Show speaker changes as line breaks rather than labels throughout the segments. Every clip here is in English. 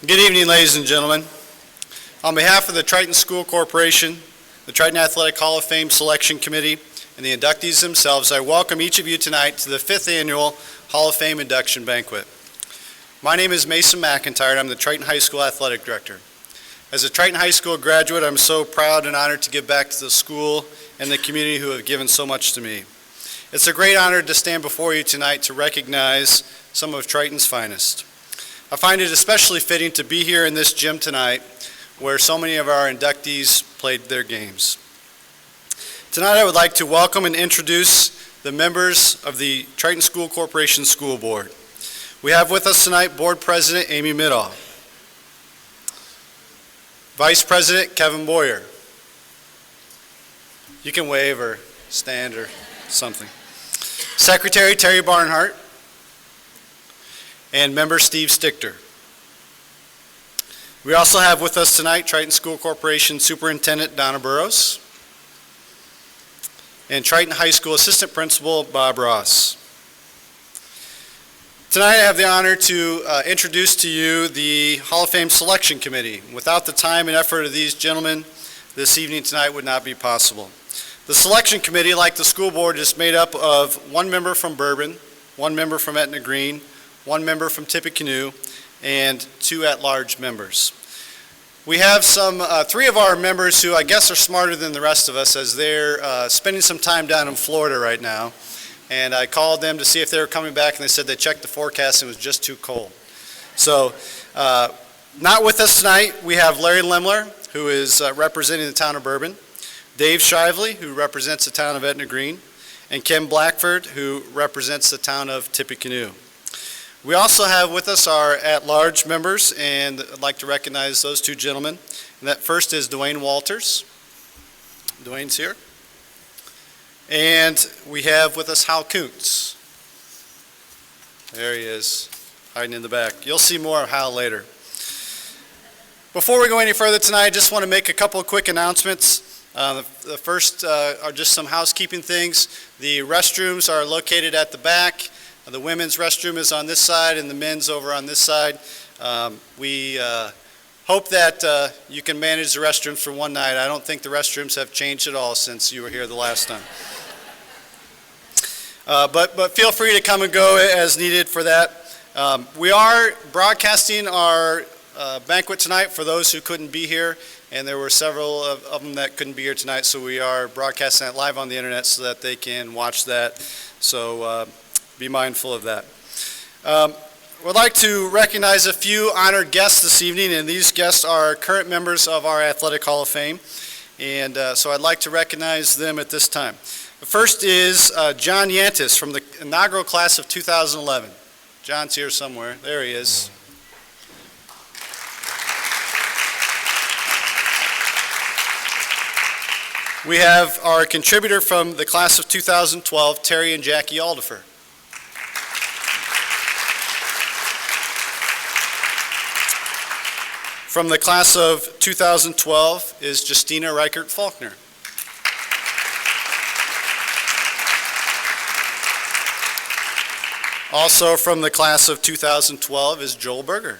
Good evening, ladies and gentlemen. On behalf of the Triton School Corporation, the Triton Athletic Hall of Fame Selection Committee, and the inductees themselves, I welcome each of you tonight to the 5th Annual Hall of Fame Induction Banquet. My name is Mason McIntyre, and I'm the Triton High School Athletic Director. As a Triton High School graduate, I'm so proud and honored to give back to the school and the community who have given so much to me. It's a great honor to stand before you tonight to recognize some of Triton's finest. I find it especially fitting to be here in this gym tonight where so many of our inductees played their games. Tonight I would like to welcome and introduce the members of the Triton School Corporation School Board. We have with us tonight Board President Amy Middaugh, Vice President Kevin Boyer. You can wave or stand or something. Secretary Terry Barnhart, and member Steve Stichter. We also have with us tonight Triton School Corporation Superintendent Donna Burrows and Triton High School Assistant Principal Bob Ross. Tonight I have the honor to introduce to you the Hall of Fame Selection Committee. Without the time and effort of these gentlemen, this evening tonight would not be possible. The Selection Committee, like the school board, is made up of one member from Bourbon, one member from Etna Green, one member from Tippecanoe, and 2 at-large members. We have three of our members who I guess are smarter than the rest of us as they're spending some time down in Florida right now. And I called them to see if they were coming back, and they said they checked the forecast and it was just too cold. So not with us tonight, we have Larry Lemler, who is representing the town of Bourbon, Dave Shively, who represents the town of Etna Green, and Kim Blackford, who represents the town of Tippecanoe. We also have with us our at-large members, and I'd like to recognize those 2 gentlemen. And that first is Dwayne Walters. Dwayne's here. And we have with us Hal Kuntz. There he is, hiding in the back. You'll see more of Hal later. Before we go any further tonight, I just want to make a couple of quick announcements. The first are just some housekeeping things. The restrooms are located at the back. The women's restroom is on this side and the men's over on this side. We hope that you can manage the restrooms for one night. I don't think the restrooms have changed at all since you were here the last time. But feel free to come and go as needed for that. We are broadcasting our banquet tonight for those who couldn't be here, and there were several of them that couldn't be here tonight, so we are broadcasting it live on the internet so that they can watch that. So be mindful of that. We'd like to recognize a few honored guests this evening, and these guests are current members of our Athletic Hall of Fame, and so I'd like to recognize them at this time. The first is John Yantiss from the inaugural class of 2011. John's here somewhere. There he is. We have our contributor from the class of 2012, Terry and Jackie Aldifer. From the class of 2012 is Justina Reichert-Faulkner. Also from the class of 2012 is Joel Berger.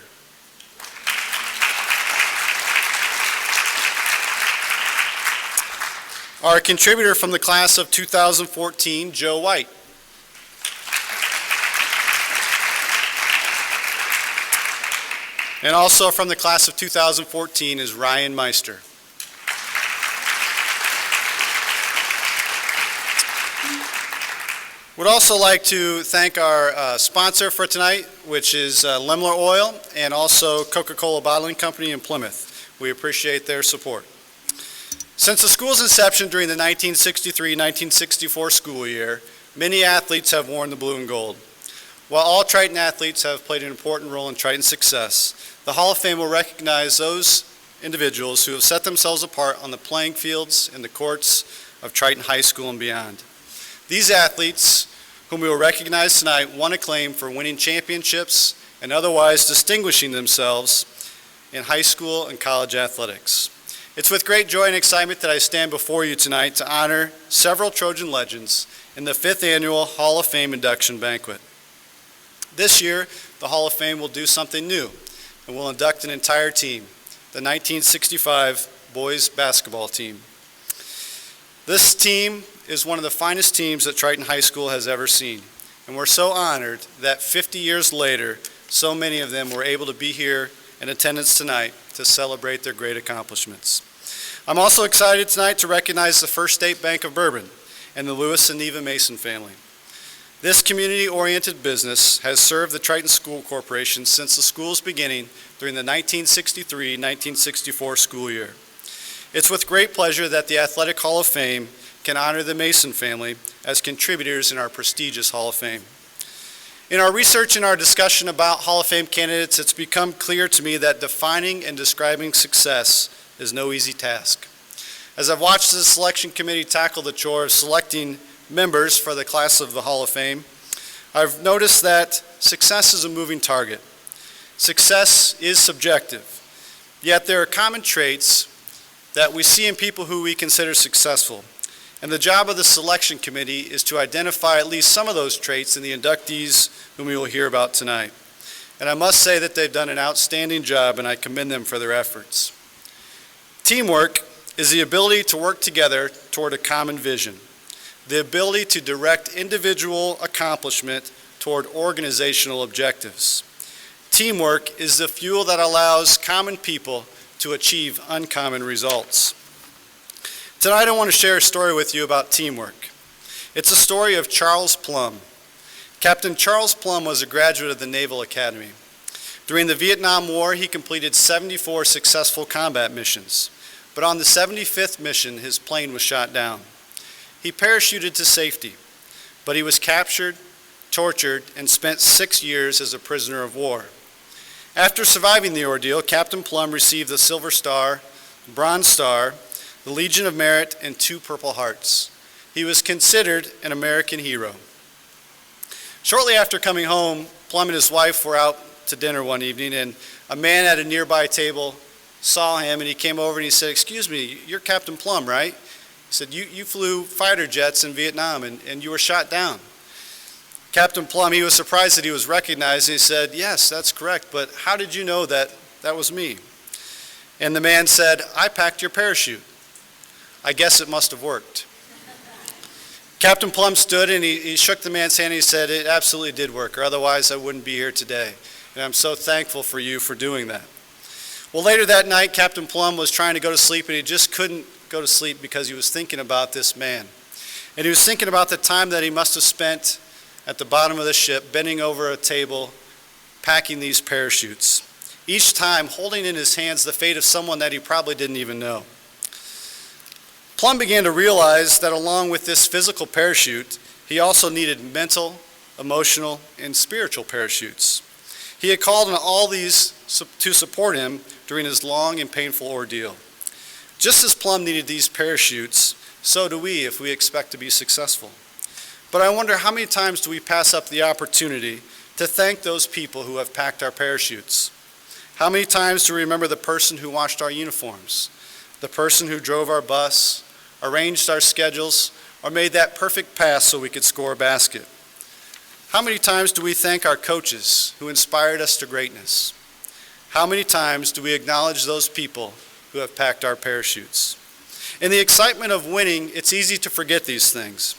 Our contributor from the class of 2014, Joe White. And also from the class of 2014 is Ryan Meister. Would also like to thank our sponsor for tonight, which is Lemler Oil and also Coca-Cola Bottling Company in Plymouth. We appreciate their support. Since the school's inception during the 1963-1964 school year, many athletes have worn the blue and gold. While all Triton athletes have played an important role in Triton's success, the Hall of Fame will recognize those individuals who have set themselves apart on the playing fields and the courts of Triton High School and beyond. These athletes, whom we will recognize tonight, won acclaim for winning championships and otherwise distinguishing themselves in high school and college athletics. It's with great joy and excitement that I stand before you tonight to honor several Trojan legends in the 5th Annual Hall of Fame Induction Banquet. This year, the Hall of Fame will do something new. and we'll induct an entire team, the 1965 boys basketball team. This team is one of the finest teams that Triton High School has ever seen, and we're so honored that 50 years later, so many of them were able to be here in attendance tonight to celebrate their great accomplishments. I'm also excited tonight to recognize the First State Bank of Bourbon and the Lewis and Neva Mason family. This community-oriented business has served the Triton School Corporation since the school's beginning during the 1963-1964 school year. It's with great pleasure that the Athletic Hall of Fame can honor the Mason family as contributors in our prestigious Hall of Fame. In our research and our discussion about Hall of Fame candidates, it's become clear to me that defining and describing success is no easy task. As I've watched the selection committee tackle the chore of selecting members for the class of the Hall of Fame, I've noticed that success is a moving target. Success is subjective, yet there are common traits that we see in people who we consider successful. And the job of the selection committee is to identify at least some of those traits in the inductees whom we will hear about tonight. And I must say that they've done an outstanding job, and I commend them for their efforts. Teamwork is the ability to work together toward a common vision, the ability to direct individual accomplishment toward organizational objectives. Teamwork is the fuel that allows common people to achieve uncommon results. Tonight I want to share a story with you about teamwork. It's a story of Charles Plum. Captain Charles Plum was a graduate of the Naval Academy. During the Vietnam War, he completed 74 successful combat missions. But on the 75th mission, his plane was shot down. He parachuted to safety, but he was captured, tortured, and spent 6 years as a prisoner of war. After surviving the ordeal, Captain Plum received the Silver Star, Bronze Star, the Legion of Merit, and 2 Purple Hearts. He was considered an American hero. Shortly after coming home, Plum and his wife were out to dinner one evening, and a man at a nearby table saw him, and he came over and he said, "Excuse me, you're Captain Plum, right?" He said, you flew fighter jets in Vietnam, and you were shot down. Captain Plum, he was surprised that he was recognized, and he said, "Yes, that's correct, but how did you know that was me?" And the man said, "I packed your parachute. I guess it must have worked." Captain Plum stood and he shook the man's hand and he said, "It absolutely did work, or otherwise I wouldn't be here today. And I'm so thankful for you for doing that." Well, later that night, Captain Plum was trying to go to sleep, and he just couldn't go to sleep because he was thinking about this man. And he was thinking about the time that he must have spent at the bottom of the ship, bending over a table, packing these parachutes, each time holding in his hands the fate of someone that he probably didn't even know. Plum began to realize that along with this physical parachute, he also needed mental, emotional, and spiritual parachutes. He had called on all these to support him during his long and painful ordeal. Just as Plum needed these parachutes, so do we if we expect to be successful. But I wonder, how many times do we pass up the opportunity to thank those people who have packed our parachutes? How many times do we remember the person who washed our uniforms, the person who drove our bus, arranged our schedules, or made that perfect pass so we could score a basket? How many times do we thank our coaches who inspired us to greatness? How many times do we acknowledge those people who have packed our parachutes? In the excitement of winning, it's easy to forget these things.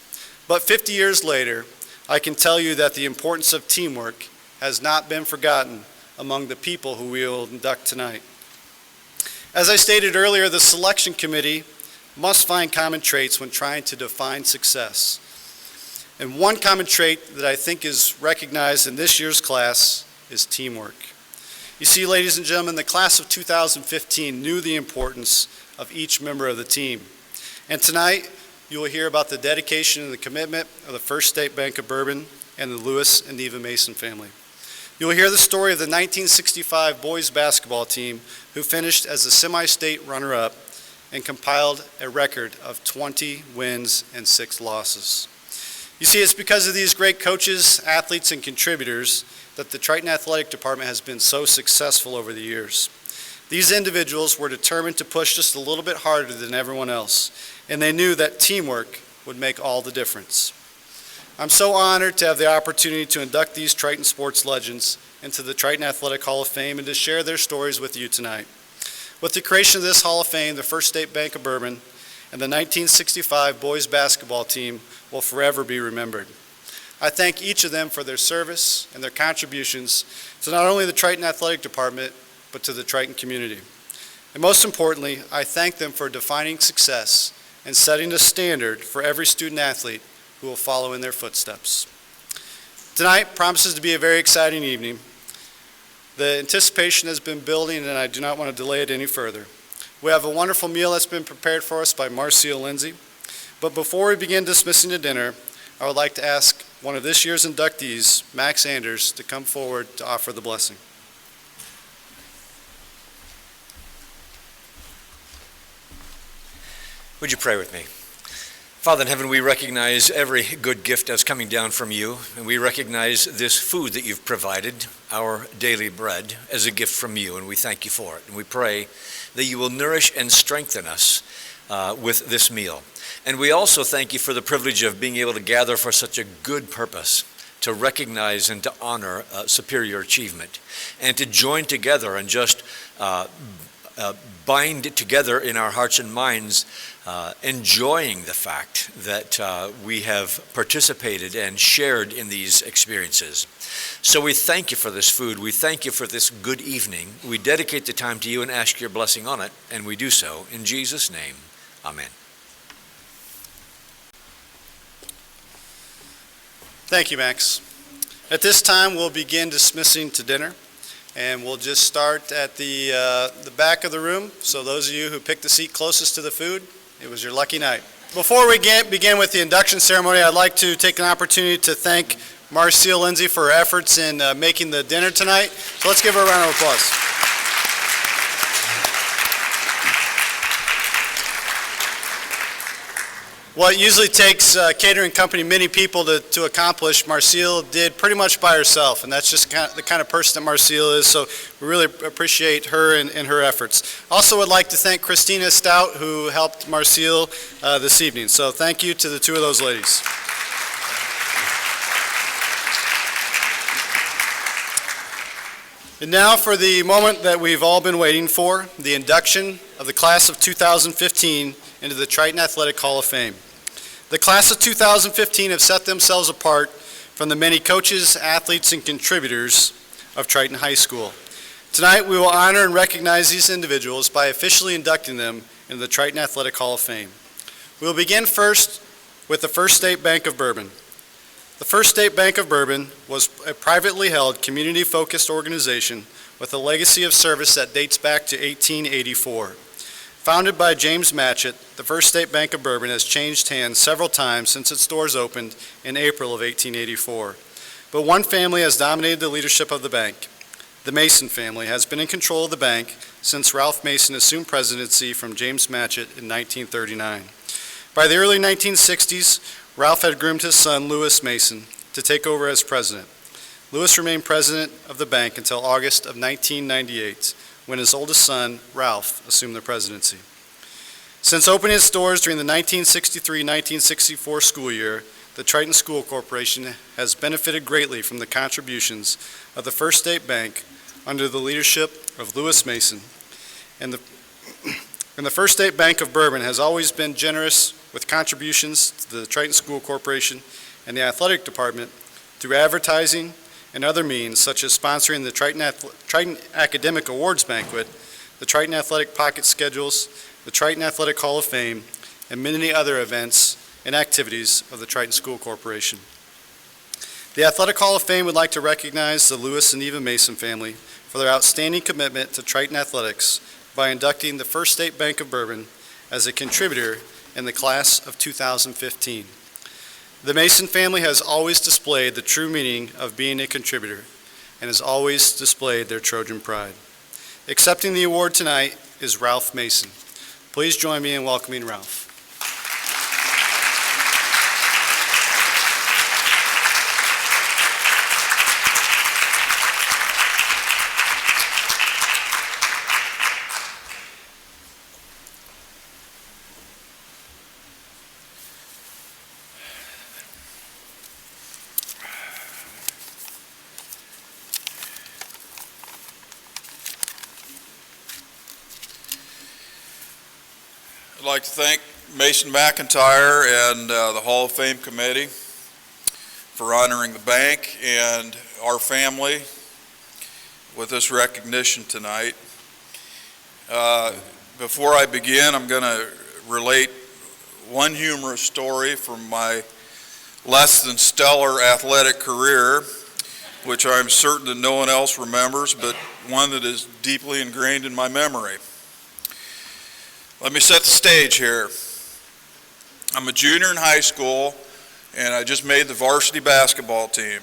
But 50 years later, I can tell you that the importance of teamwork has not been forgotten among the people who we will induct tonight. As I stated earlier, the selection committee must find common traits when trying to define success. And one common trait that I think is recognized in this year's class is teamwork. You see, ladies and gentlemen, the class of 2015 knew the importance of each member of the team. And tonight, you will hear about the dedication and the commitment of the First State Bank of Bourbon and the Lewis and Neva Mason family. You will hear the story of the 1965 boys basketball team who finished as the semi-state runner-up and compiled a record of 20 wins and 6 losses. You see, it's because of these great coaches, athletes, and contributors that the Triton Athletic Department has been so successful over the years. These individuals were determined to push just a little bit harder than everyone else, and they knew that teamwork would make all the difference. I'm so honored to have the opportunity to induct these Triton sports legends into the Triton Athletic Hall of Fame and to share their stories with you tonight. With the creation of this Hall of Fame, the First State Bank of Bourbon and the 1965 boys basketball team will forever be remembered. I thank each of them for their service and their contributions to not only the Triton Athletic Department, but to the Triton community. And most importantly, I thank them for defining success and setting the standard for every student athlete who will follow in their footsteps. Tonight promises to be a very exciting evening. The anticipation has been building, and I do not want to delay it any further. We have a wonderful meal that's been prepared for us by Marcia Lindsay. But before we begin dismissing the dinner, I would like to ask one of this year's inductees, Max Anders, to come forward to offer the blessing.
Would you pray with me? Father in heaven, we recognize every good gift that's coming down from you, and we recognize this food that you've provided, our daily bread, as a gift from you, and we thank you for it. And we pray that you will nourish and strengthen us with this meal. And we also thank you for the privilege of being able to gather for such a good purpose, to recognize and to honor superior achievement, and to join together and just bind together in our hearts and minds, enjoying the fact that we have participated and shared in these experiences. So we thank you for this food. We thank you for this good evening. We dedicate the time to you and ask your blessing on it, and we do so in Jesus' name. Amen.
Thank you, Max. At this time, we'll begin dismissing to dinner. And we'll just start at the back of the room. So those of you who picked the seat closest to the food, it was your lucky night. Before we begin with the induction ceremony, I'd like to take an opportunity to thank Marcia Lindsay for her efforts in making the dinner tonight. So let's give her a round of applause. What usually takes catering company many people to accomplish, Marcia did pretty much by herself, and that's just the kind of person that Marcia is, so we really appreciate her and her efforts. Also would like to thank Christina Stout, who helped Marcia this evening, so thank you to the two of those ladies. And now for the moment that we've all been waiting for, the induction of the class of 2015 into the Triton Athletic Hall of Fame. The class of 2015 have set themselves apart from the many coaches, athletes, and contributors of Triton High School. Tonight we will honor and recognize these individuals by officially inducting them into the Triton Athletic Hall of Fame. We will begin first with the First State Bank of Bourbon. The First State Bank of Bourbon was a privately held, community-focused organization with a legacy of service that dates back to 1884. Founded by James Matchett, the First State Bank of Bourbon has changed hands several times since its doors opened in April of 1884. But one family has dominated the leadership of the bank. The Mason family has been in control of the bank since Ralf Mason assumed presidency from James Matchett in 1939. By the early 1960s, Ralf had groomed his son, Lewis Mason, to take over as president. Lewis remained president of the bank until August of 1998, when his oldest son, Ralph, assumed the presidency. Since opening its doors during the 1963-1964 school year, the Triton School Corporation has benefited greatly from the contributions of the First State Bank under the leadership of Lewis Mason. And the First State Bank of Bourbon has always been generous with contributions to the Triton School Corporation and the athletic department through advertising and other means, such as sponsoring the Triton Academic Awards Banquet, the Triton Athletic Pocket Schedules, the Triton Athletic Hall of Fame, and many other events and activities of the Triton School Corporation. The Athletic Hall of Fame would like to recognize the Lewis and Eva Mason family for their outstanding commitment to Triton athletics by inducting the First State Bank of Bourbon as a contributor in the class of 2015. The Mason family has always displayed the true meaning of being a contributor and has always displayed their Trojan pride. Accepting the award tonight is Ralf Mason. Please join me in welcoming Ralf.
I'd like to thank Mason McIntyre and the Hall of Fame Committee for honoring the bank and our family with this recognition tonight. Before I begin, I'm going to relate one humorous story from my less than stellar athletic career, which I'm certain that no one else remembers, but one that is deeply ingrained in my memory. Let me set the stage here. I'm a junior in high school, and I just made the varsity basketball team.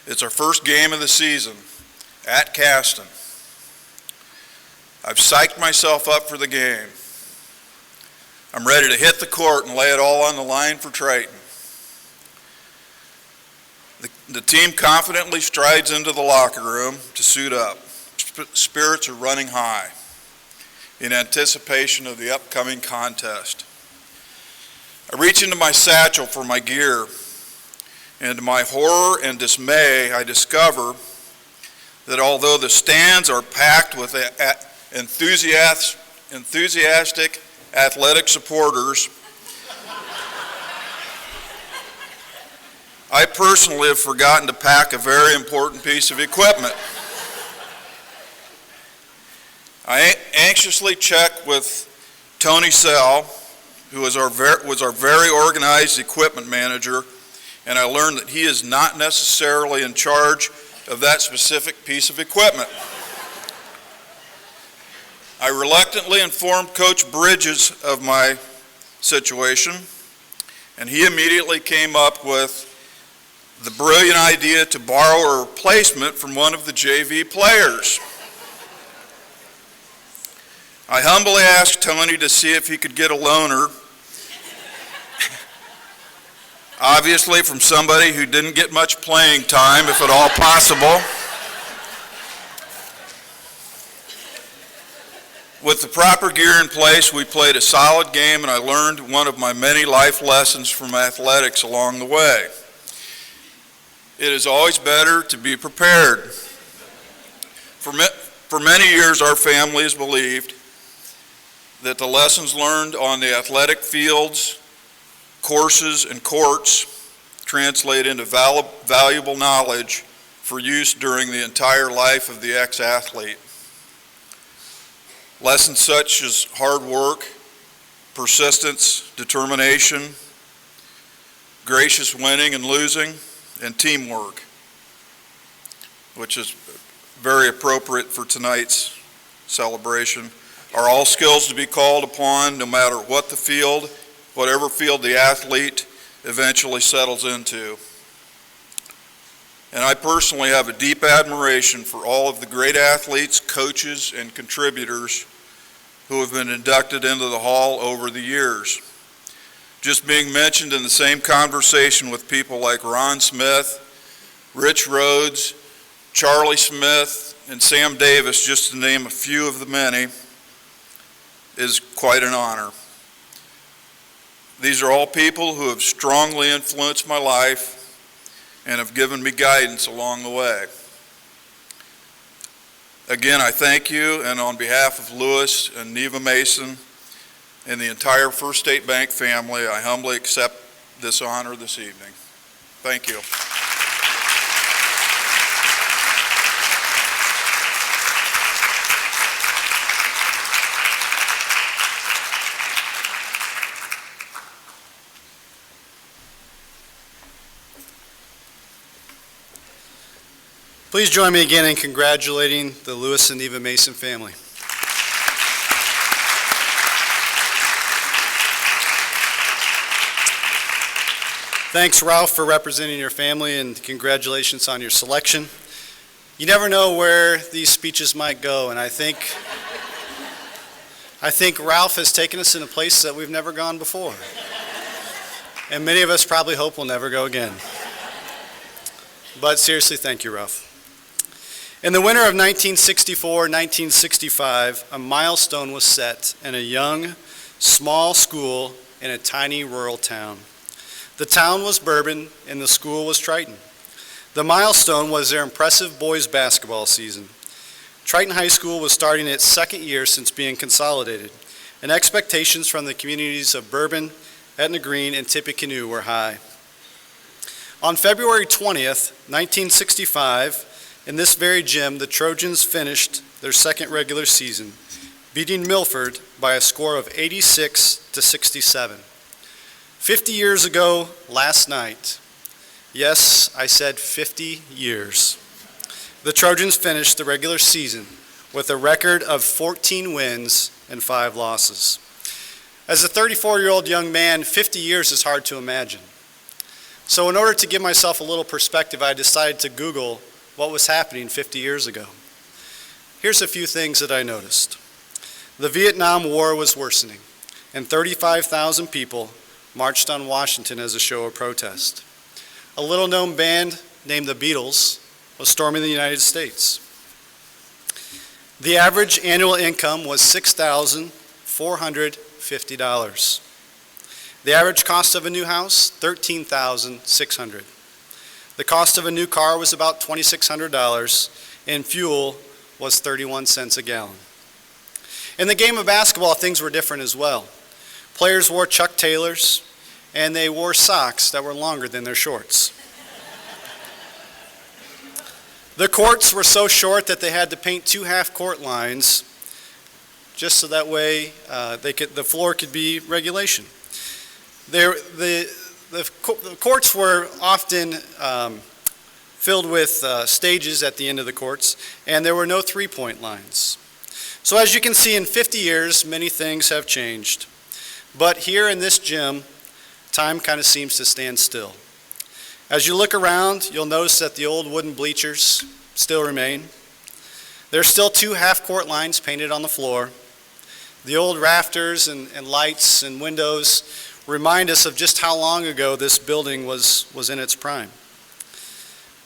It's our first game of the season at Caston. I've psyched myself up for the game. I'm ready to hit the court and lay it all on the line for Triton. The team confidently strides into the locker room to suit up. Spirits are running high in anticipation of the upcoming contest. I reach into my satchel for my gear, and to my horror and dismay, I discover that although the stands are packed with enthusiastic athletic supporters, I personally have forgotten to pack a very important piece of equipment. I anxiously check with Tony Sell, who was our very organized equipment manager, and I learned that he is not necessarily in charge of that specific piece of equipment. I reluctantly informed Coach Bridges of my situation, and he immediately came up with the brilliant idea to borrow a replacement from one of the JV players. I humbly asked Tony to see if he could get a loaner, obviously from somebody who didn't get much playing time, if at all possible. With the proper gear in place, we played a solid game, and I learned one of my many life lessons from athletics along the way. It is always better to be prepared. For many years, our family has believed that the lessons learned on the athletic fields, courses, and courts translate into valuable knowledge for use during the entire life of the ex-athlete. Lessons such as hard work, persistence, determination, gracious winning and losing, and teamwork, which is very appropriate for tonight's celebration, are all skills to be called upon no matter what the field, whatever field the athlete eventually settles into. And I personally have a deep admiration for all of the great athletes, coaches, and contributors who have been inducted into the Hall over the years. Just being mentioned in the same conversation with people like Ron Smith, Rich Rhodes, Charlie Smith, and Sam Davis, just to name a few of the many, is quite an honor. These are all people who have strongly influenced my life and have given me guidance along the way. Again, I thank you, and on behalf of Lewis and Neva Mason and the entire First State Bank family, I humbly accept this honor this evening. Thank you.
Please join me again in congratulating the Lewis and Neva Mason family. Thanks, Ralf, for representing your family, and congratulations on your selection. You never know where these speeches might go, and I think Ralf has taken us in a place that we've never gone before. And many of us probably hope we'll never go again. But seriously, thank you, Ralf. In the winter of 1964-1965, a milestone was set in a young, small school in a tiny rural town. The town was Bourbon, and the school was Triton. The milestone was their impressive boys basketball season. Triton High School was starting its second year since being consolidated. and expectations from the communities of Bourbon, Etna Green, and Tippecanoe were high. On February 20th, 1965, in this very gym, the Trojans finished their second regular season, beating Milford by a score of 86-67. 50 years ago last night, yes, I said 50 years, the Trojans finished the regular season with a record of 14 wins and 5 losses. As a 34-year-old young man, 50 years is hard to imagine. So in order to give myself a little perspective, I decided to Google what was happening 50 years ago. Here's a few things that I noticed. The Vietnam War was worsening, and 35,000 people marched on Washington as a show of protest. A little-known band named the Beatles was storming the United States. The average annual income was $6,450. The average cost of a new house, $13,600. The cost of a new car was about $2,600, and fuel was 31 cents a gallon. In the game of basketball, things were different as well. Players wore Chuck Taylors, and they wore socks that were longer than their shorts. The courts were so short that they had to paint 2 half-court lines just so that way the floor could be regulation. The courts were often filled with stages at the end of the courts, and there were no three-point lines. So as you can see, in 50 years, many things have changed. But here in this gym, time kind of seems to stand still. As you look around, you'll notice that the old wooden bleachers still remain. There's still 2 half-court lines painted on the floor. The old rafters and lights and windows remind us of just how long ago this building was in its prime.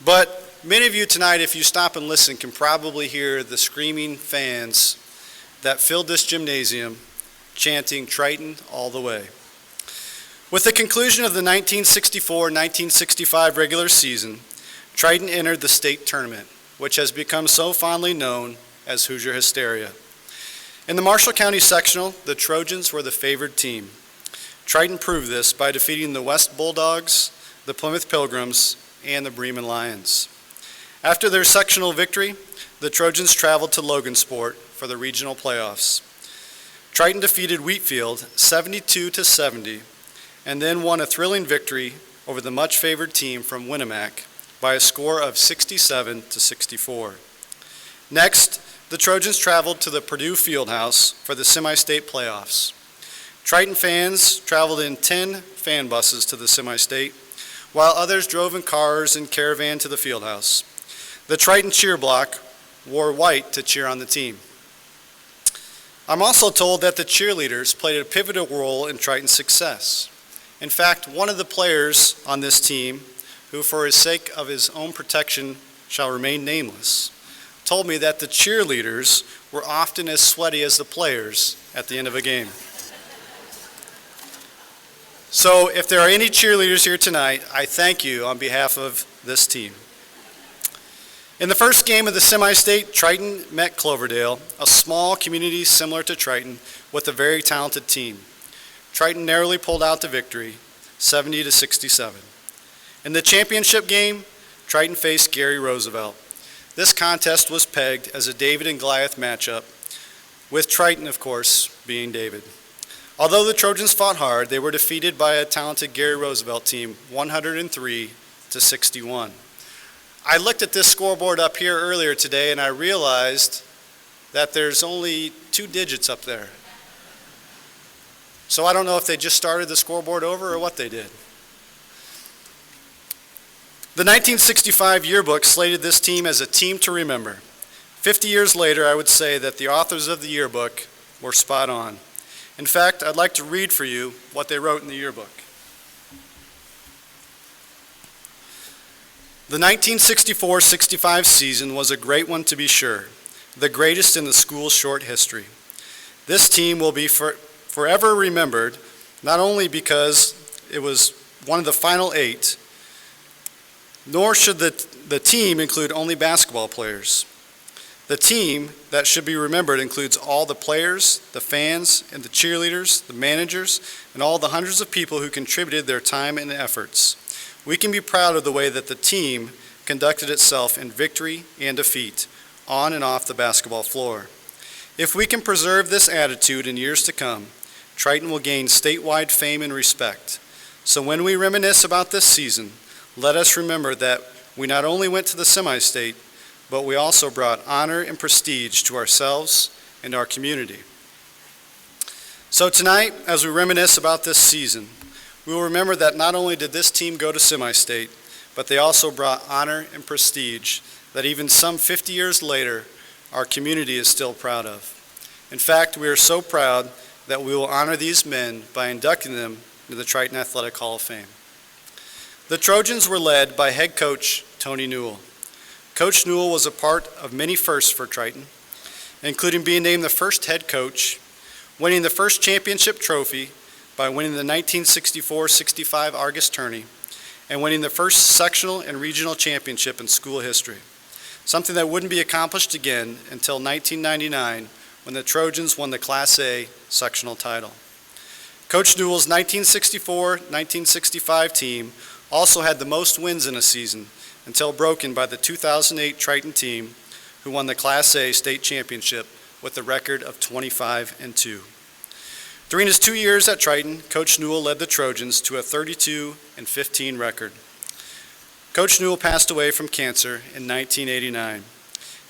But many of you tonight, if you stop and listen, can probably hear the screaming fans that filled this gymnasium chanting Triton all the way. With the conclusion of the 1964-1965 regular season, Triton entered the state tournament, which has become so fondly known as Hoosier Hysteria. In the Marshall County Sectional, the Trojans were the favored team. Triton proved this by defeating the West Bulldogs, the Plymouth Pilgrims, and the Bremen Lions. After their sectional victory, the Trojans traveled to Logansport for the regional playoffs. Triton defeated Wheatfield 72-70, and then won a thrilling victory over the much favored team from Winnemac by a score of 67-64. Next, the Trojans traveled to the Purdue Fieldhouse for the semi-state playoffs. Triton fans traveled in 10 fan buses to the semi-state, while others drove in cars and caravan to the Fieldhouse. The Triton cheer block wore white to cheer on the team. I'm also told that the cheerleaders played a pivotal role in Triton's success. In fact, one of the players on this team, who for his sake of his own protection shall remain nameless, told me that the cheerleaders were often as sweaty as the players at the end of a game. So if there are any cheerleaders here tonight, I thank you on behalf of this team. In the first game of the semi-state, Triton met Cloverdale, a small community similar to Triton with a very talented team. Triton narrowly pulled out the victory, 70-67. In the championship game, Triton faced Gary Roosevelt. This contest was pegged as a David and Goliath matchup, with Triton, of course, being David. Although the Trojans fought hard, they were defeated by a talented Gary Roosevelt team, 103-61. I looked at this scoreboard up here earlier today, and I realized that there's only 2 digits up there. So I don't know if they just started the scoreboard over or what they did. The 1965 yearbook slated this team as a team to remember. 50 years later, I would say that the authors of the yearbook were spot on. In fact, I'd like to read for you what they wrote in the yearbook. The 1964-65 season was a great one to be sure, the greatest in the school's short history. This team will be forever remembered, not only because it was one of the final 8, nor should the team include only basketball players. The team that should be remembered includes all the players, the fans, and the cheerleaders, the managers, and all the hundreds of people who contributed their time and efforts. We can be proud of the way that the team conducted itself in victory and defeat, on and off the basketball floor. If we can preserve this attitude in years to come, Triton will gain statewide fame and respect. So when we reminisce about this season, let us remember that we not only went to the semi-state, but we also brought honor and prestige to ourselves and our community. So tonight, as we reminisce about this season, we will remember that not only did this team go to semi-state, but they also brought honor and prestige that even some 50 years later, our community is still proud of. In fact, we are so proud that we will honor these men by inducting them into the Triton Athletic Hall of Fame. The Trojans were led by head coach Tony Newell. Coach Newell was a part of many firsts for Triton, including being named the first head coach, winning the first championship trophy by winning the 1964-65 Argus Tourney, and winning the first sectional and regional championship in school history, something that wouldn't be accomplished again until 1999 when the Trojans won the Class A sectional title. Coach Newell's 1964-1965 team also had the most wins in a season until broken by the 2008 Triton team, who won the Class A state championship with a record of 25-2. During his 2 years at Triton, Coach Newell led the Trojans to a 32-15 record. Coach Newell passed away from cancer in 1989.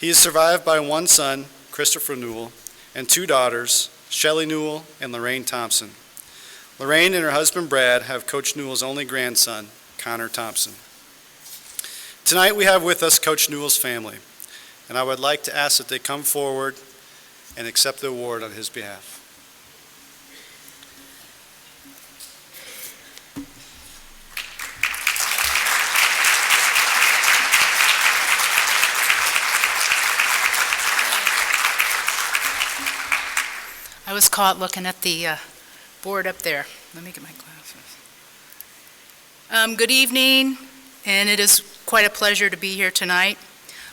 He is survived by one son, Christopher Newell, and two daughters, Shelley Newell and Lorraine Thompson. Lorraine and her husband Brad have Coach Newell's only grandson, Connor Thompson. Tonight we have with us Coach Newell's family, and I would like to ask that they come forward and accept the award on his behalf.
I was caught looking at the board up there. Let me get my glasses. Good evening, and it is quite a pleasure to be here tonight.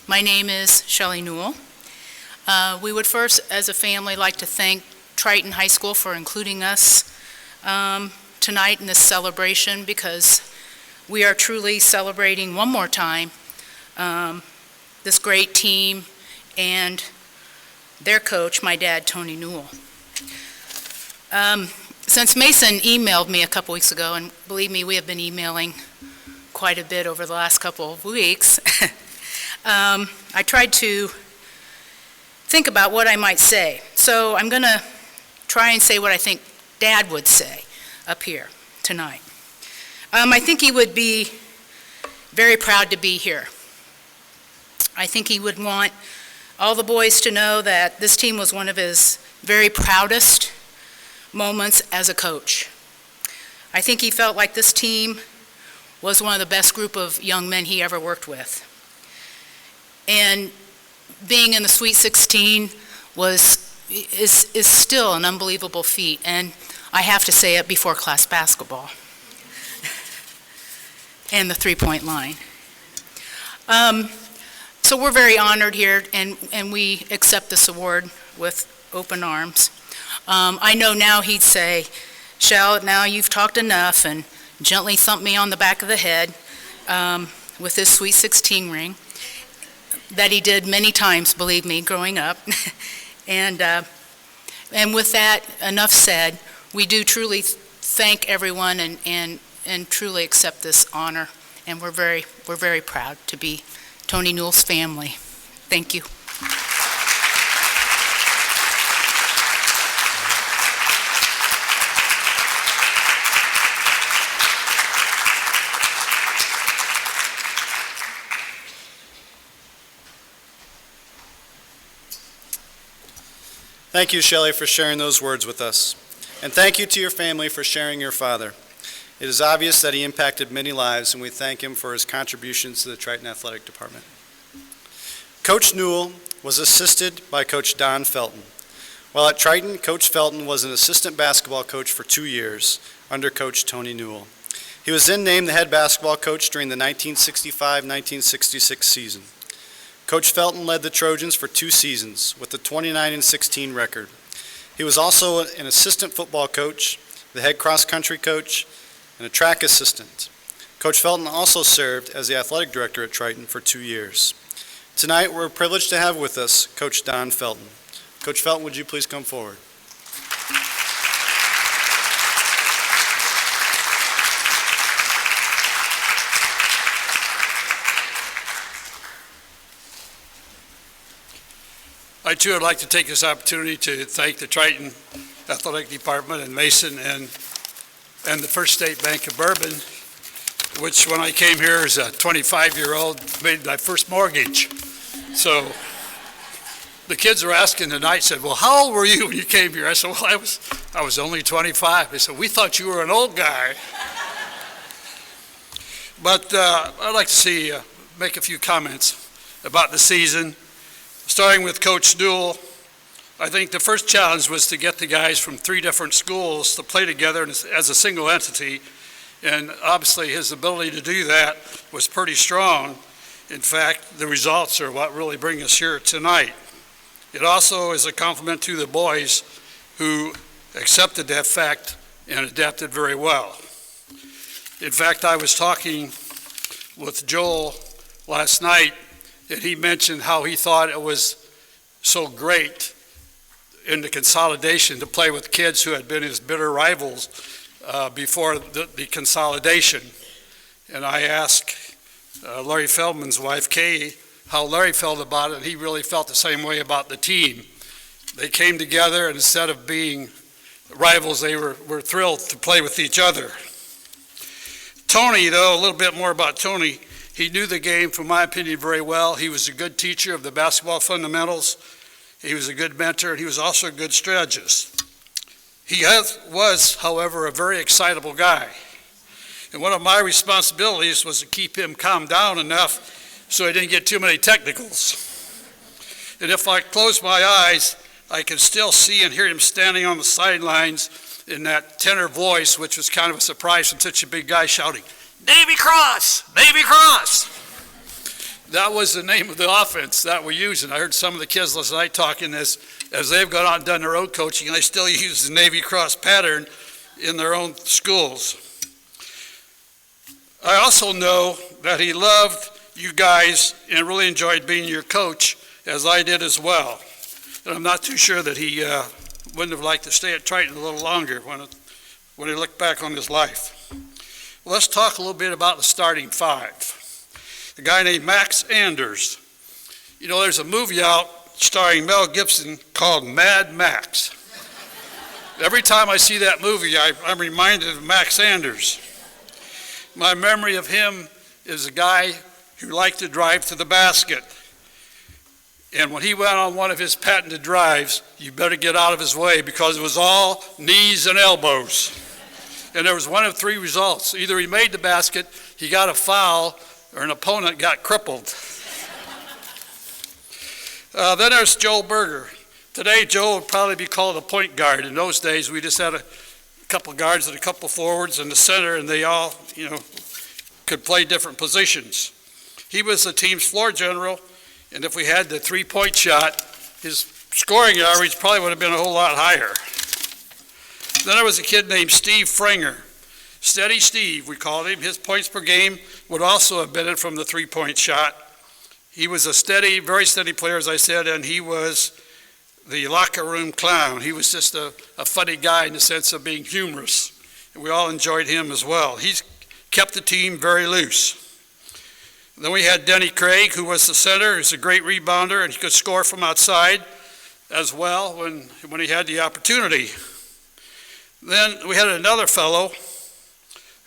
My name is Shelley Newell. We would first, as a family, like to thank Triton High School for including us tonight in this celebration, because we are truly celebrating one more time this great team and their coach, my dad, Tony Newell. Since Mason emailed me a couple weeks ago, and believe me, we have been emailing quite a bit over the last couple of weeks, I tried to think about what I might say. So I'm going to try and say what I think Dad would say up here tonight. I think he would be very proud to be here. I think he would want all the boys to know that this team was one of his very proudest moments as a coach. I think he felt like this team was one of the best group of young men he ever worked with. And being in the Sweet 16 is still an unbelievable feat, and I have to say it before class basketball and the three-point line. So we're very honored here, and we accept this award with open arms. I know now he'd say, Shell, now you've talked enough, and gently thump me on the back of the head with his Sweet 16 ring that he did many times, believe me, growing up. And with that, enough said, we do truly thank everyone and truly accept this honor, and we're very proud to be Tony Newell's family. Thank you.
Thank you, Shelley, for sharing those words with us. And thank you to your family for sharing your father. It is obvious that he impacted many lives, and we thank him for his contributions to the Triton Athletic Department. Coach Newell was assisted by Coach Don Felton. While at Triton, Coach Felton was an assistant basketball coach for 2 years under Coach Tony Newell. He was then named the head basketball coach during the 1965-1966 season. Coach Felten led the Trojans for 2 seasons with a 29-16 record. He was also an assistant football coach, the head cross-country coach, and a track assistant. Coach Felten also served as the athletic director at Triton for 2 years. Tonight, we're privileged to have with us Coach Don Felton. Coach Felton, would you please come forward?
I too would like to take this opportunity to thank the Triton Athletic Department and Mason and the First State Bank of Bourbon, which when I came here as a 25-year-old made my first mortgage. So the kids were asking tonight, said, well, how old were you when you came here? I said, well, I was only 25. They said, we thought you were an old guy. But I'd like to make a few comments about the season. Starting with Coach Newell, I think the first challenge was to get the guys from 3 different schools to play together as a single entity, and obviously his ability to do that was pretty strong. In fact, the results are what really bring us here tonight. It also is a compliment to the boys who accepted that fact and adapted very well. In fact, I was talking with Joel last night, and he mentioned how he thought it was so great in the consolidation to play with kids who had been his bitter rivals before the consolidation. And I asked Larry Feldman's wife, Kay, how Larry felt about it, and he really felt the same way about the team. They came together, and instead of being rivals, they were thrilled to play with each other. Tony, though, a little bit more about Tony. He knew the game, from my opinion, very well. He was a good teacher of the basketball fundamentals. He was a good mentor, and he was also a good strategist. He was, however, a very excitable guy. And one of my responsibilities was to keep him calmed down enough so he didn't get too many technicals. And if I close my eyes, I can still see and hear him standing on the sidelines in that tenor voice, which was kind of a surprise from such a big guy shouting, Navy Cross! Navy Cross! That was the name of the offense that we used, and I heard some of the kids last night talking as they've gone out and done their own coaching, and they still use the Navy Cross pattern in their own schools. I also know that he loved you guys and really enjoyed being your coach, as I did as well. And I'm not too sure that he wouldn't have liked to stay at Triton a little longer when he looked back on his life. Let's talk a little bit about the starting 5. A guy named Max Anders. You know, there's a movie out starring Mel Gibson called Mad Max. Every time I see that movie, I'm reminded of Max Anders. My memory of him is a guy who liked to drive to the basket. And when he went on one of his patented drives, you better get out of his way because it was all knees and elbows. And there was one of 3 results. Either he made the basket, he got a foul, or an opponent got crippled. Then there's Joe Berger. Today, Joe would probably be called a point guard. In those days, we just had a couple guards and a couple forwards in the center, and they all, could play different positions. He was the team's floor general, and if we had the 3-point shot, his scoring average probably would have been a whole lot higher. Then there was a kid named Steve Frenger. Steady Steve, we called him. His points per game would also have been from the 3-point shot. He was a steady, very steady player, as I said, and he was the locker room clown. He was just a funny guy in the sense of being humorous, and we all enjoyed him as well. He's kept the team very loose. Then we had Denny Craig, who was the center. He was a great rebounder, and he could score from outside as well when he had the opportunity. Then we had another fellow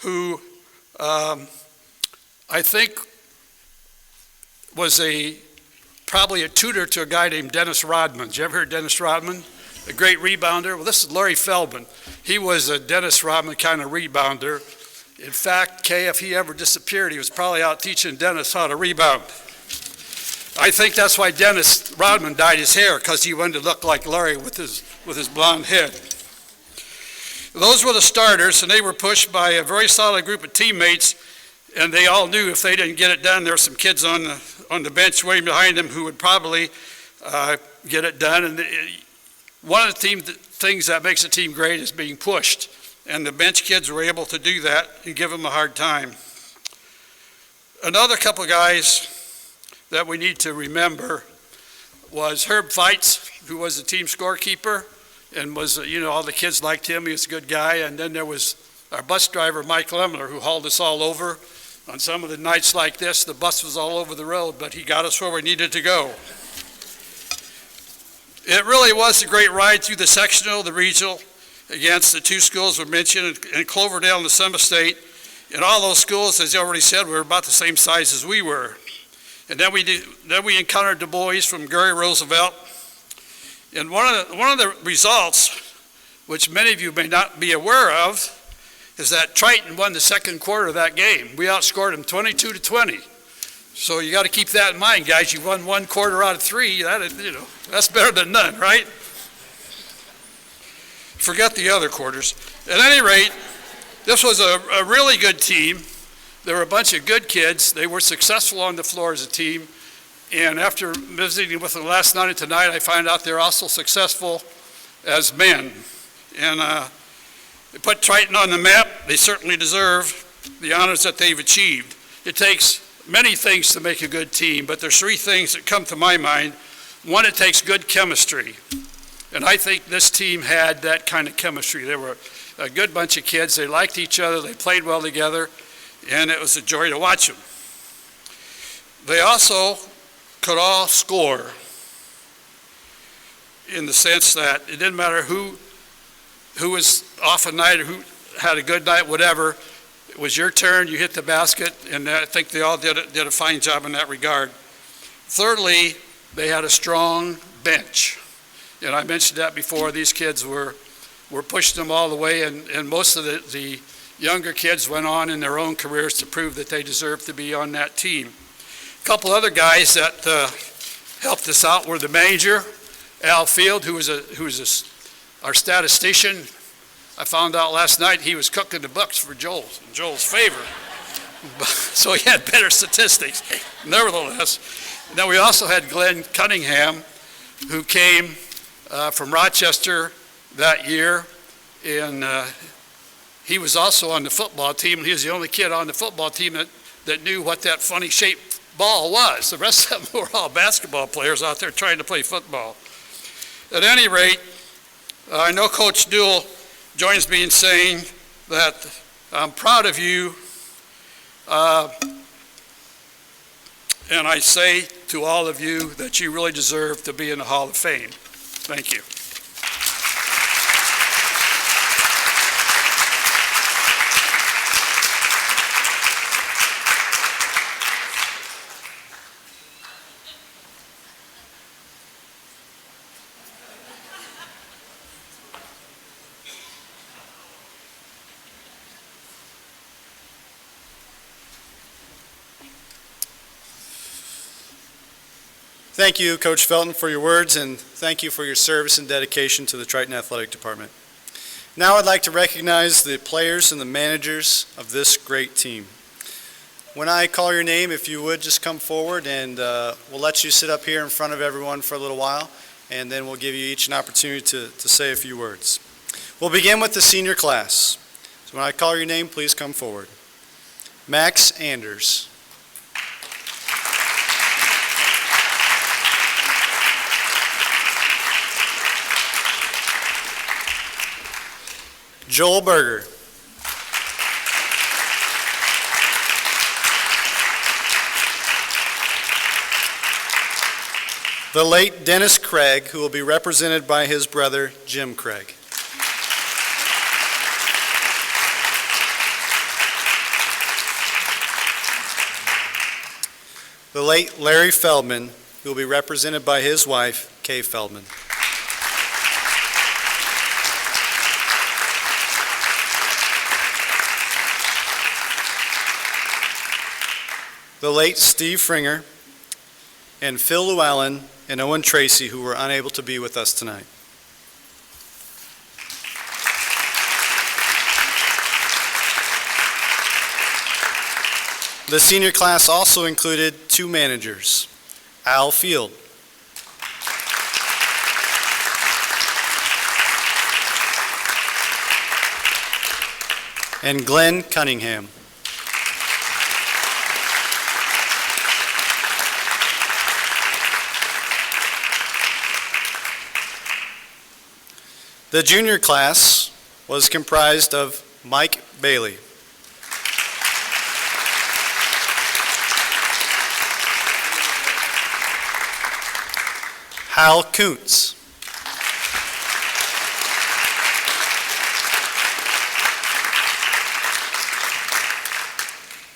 who I think was probably a tutor to a guy named Dennis Rodman. Did you ever hear of Dennis Rodman? A great rebounder. Well, this is Larry Feldman. He was a Dennis Rodman kind of rebounder. In fact, Kay, if he ever disappeared, he was probably out teaching Dennis how to rebound. I think that's why Dennis Rodman dyed his hair, because he wanted to look like Larry with his blonde head. Those were the starters, and they were pushed by a very solid group of teammates, and they all knew if they didn't get it done, there were some kids on on the bench waiting behind him who would probably get it done. And one of the things that makes a team great is being pushed. And the bench kids were able to do that and give them a hard time. Another couple of guys that we need to remember was Herb Feitz, who was the team scorekeeper and was, all the kids liked him. He was a good guy. And then there was our bus driver, Mike Lemler, who hauled us all over. On some of the nights like this, the bus was all over the road, but he got us where we needed to go. It really was a great ride through the sectional, the regional, against the two schools we mentioned, and Cloverdale and the Summer State. And all those schools, as you already said, were about the same size as we were. And then we encountered the boys from Gary Roosevelt. And one of the results, which many of you may not be aware of, is that Triton won the second quarter of that game. We outscored them 22-20. So you got to keep that in mind, guys. You won one quarter out of three. That's better than none, right? Forget the other quarters. At any rate, this was a really good team. There were a bunch of good kids. They were successful on the floor as a team. And after visiting with them last night and tonight, I find out they're also successful as men. And they put Triton on the map. They certainly deserve the honors that they've achieved. It takes many things to make a good team, but there's three things that come to my mind. One, it takes good chemistry. And I think this team had that kind of chemistry. They were a good bunch of kids. They liked each other. They played well together. And it was a joy to watch them. They also could all score in the sense that it didn't matter who was off a night or who had a good night, whatever. It was your turn, you hit the basket, and I think they all did a fine job in that regard. Thirdly, they had a strong bench. And I mentioned that before. These kids were pushing them all the way, and most of the younger kids went on in their own careers to prove that they deserved to be on that team. A couple other guys that helped us out were the manager, Al Field, who was our statistician. I found out last night he was cooking the books for Joel's favor. So he had better statistics, nevertheless. And then we also had Glenn Cunningham, who came from Rochester that year, and he was also on the football team. He was the only kid on the football team that knew what that funny shaped ball was. The rest of them were all basketball players out there trying to play football. At any rate, I know Coach Newell joins me in saying that I'm proud of you, and I say to all of you that you really deserve to be in the Hall of Fame. Thank you.
Thank you, Coach Felten, for your words, and thank you for your service and dedication to the Triton Athletic Department. Now I'd like to recognize the players and the managers of this great team. When I call your name, if you would, just come forward, and we'll let you sit up here in front of everyone for a little while, and then we'll give you each an opportunity to say a few words. We'll begin with the senior class. So when I call your name, please come forward. Max Anders. Joel Berger. The late Denny Craig, who will be represented by his brother, Jim Craig. The late Larry Feldman, who will be represented by his wife, Kay Feldman. The late Steve Frenger, and Phil Lewallen and Owen Tracy, who were unable to be with us tonight. The senior class also included 2 managers, Al Field, and Glenn Cunningham. The junior class was comprised of Mike Bailey, Hal Kuntz,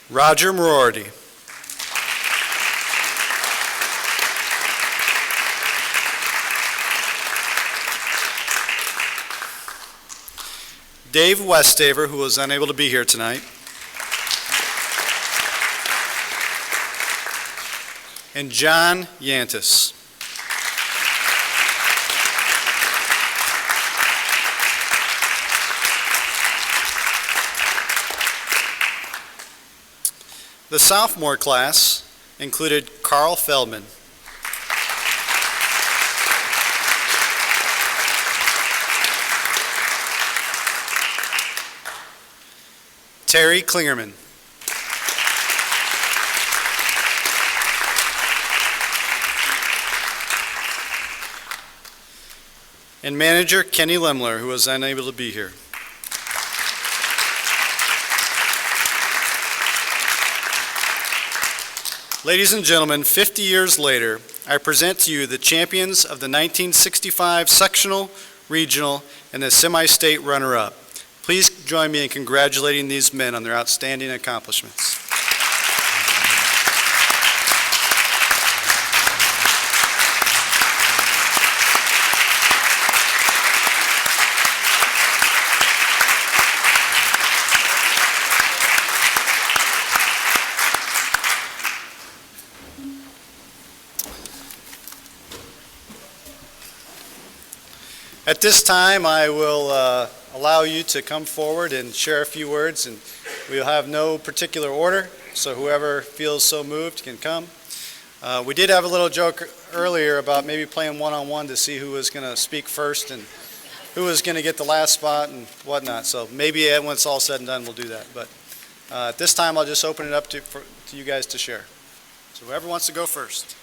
Roger Moriarity, Dave Westafer, who was unable to be here tonight, and John Yantiss. The sophomore class included Carl Feldman, Terry Klingerman, and manager Kenny Lemler, who was unable to be here. Ladies and gentlemen, 50 years later, I present to you the champions of the 1965 Sectional Regional and the Semi-State runner-up. Please join me in congratulating these men on their outstanding accomplishments. At this time, I will allow you to come forward and share a few words, and we'll have no particular order, so whoever feels so moved can come. We did have a little joke earlier about maybe playing one-on-one to see who was going to speak first and who was going to get the last spot and whatnot, so maybe when it's all said and done, we'll do that. But at this time, I'll just open it up to you guys to share. So whoever wants to go first.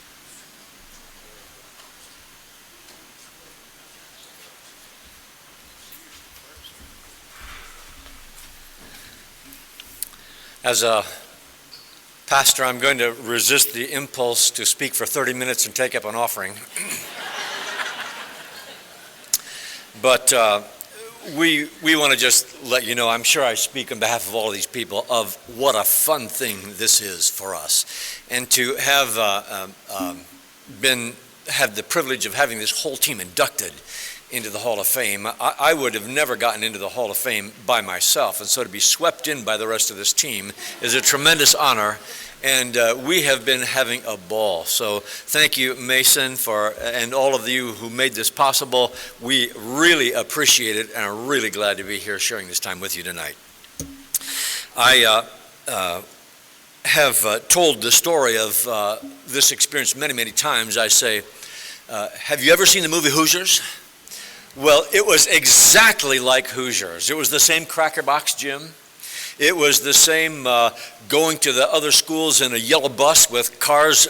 As a pastor, I'm going to resist the impulse to speak for 30 minutes and take up an offering. But we want to just let you know, I'm sure I speak on behalf of all of these people, of what a fun thing this is for us. And to have had the privilege of having this whole team inducted into the Hall of Fame. I would have never gotten into the Hall of Fame by myself, and so to be swept in by the rest of this team is a tremendous honor, and we have been having a ball. So thank you, Mason, and all of you who made this possible. We really appreciate it, and are really glad to be here sharing this time with you tonight. I have told the story of this experience many, many times. I say, have you ever seen the movie Hoosiers? Well, it was exactly like Hoosiers. It was the same cracker box gym. It was the same going to the other schools in a yellow bus with cars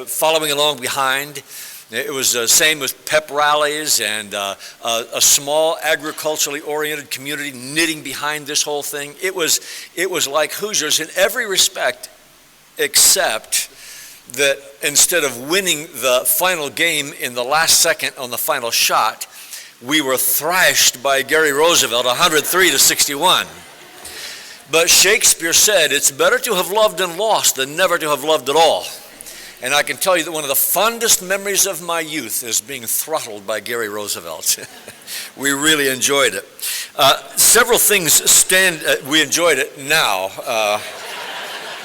following along behind. It was the same with pep rallies and a small agriculturally oriented community knitting behind this whole thing. It was like Hoosiers in every respect, except that instead of winning the final game in the last second on the final shot, we were thrashed by Gary Roosevelt 103-61. But Shakespeare said, it's better to have loved and lost than never to have loved at all. And I can tell you that one of the fondest memories of my youth is being throttled by Gary Roosevelt. We really enjoyed it. Several things we enjoyed it now.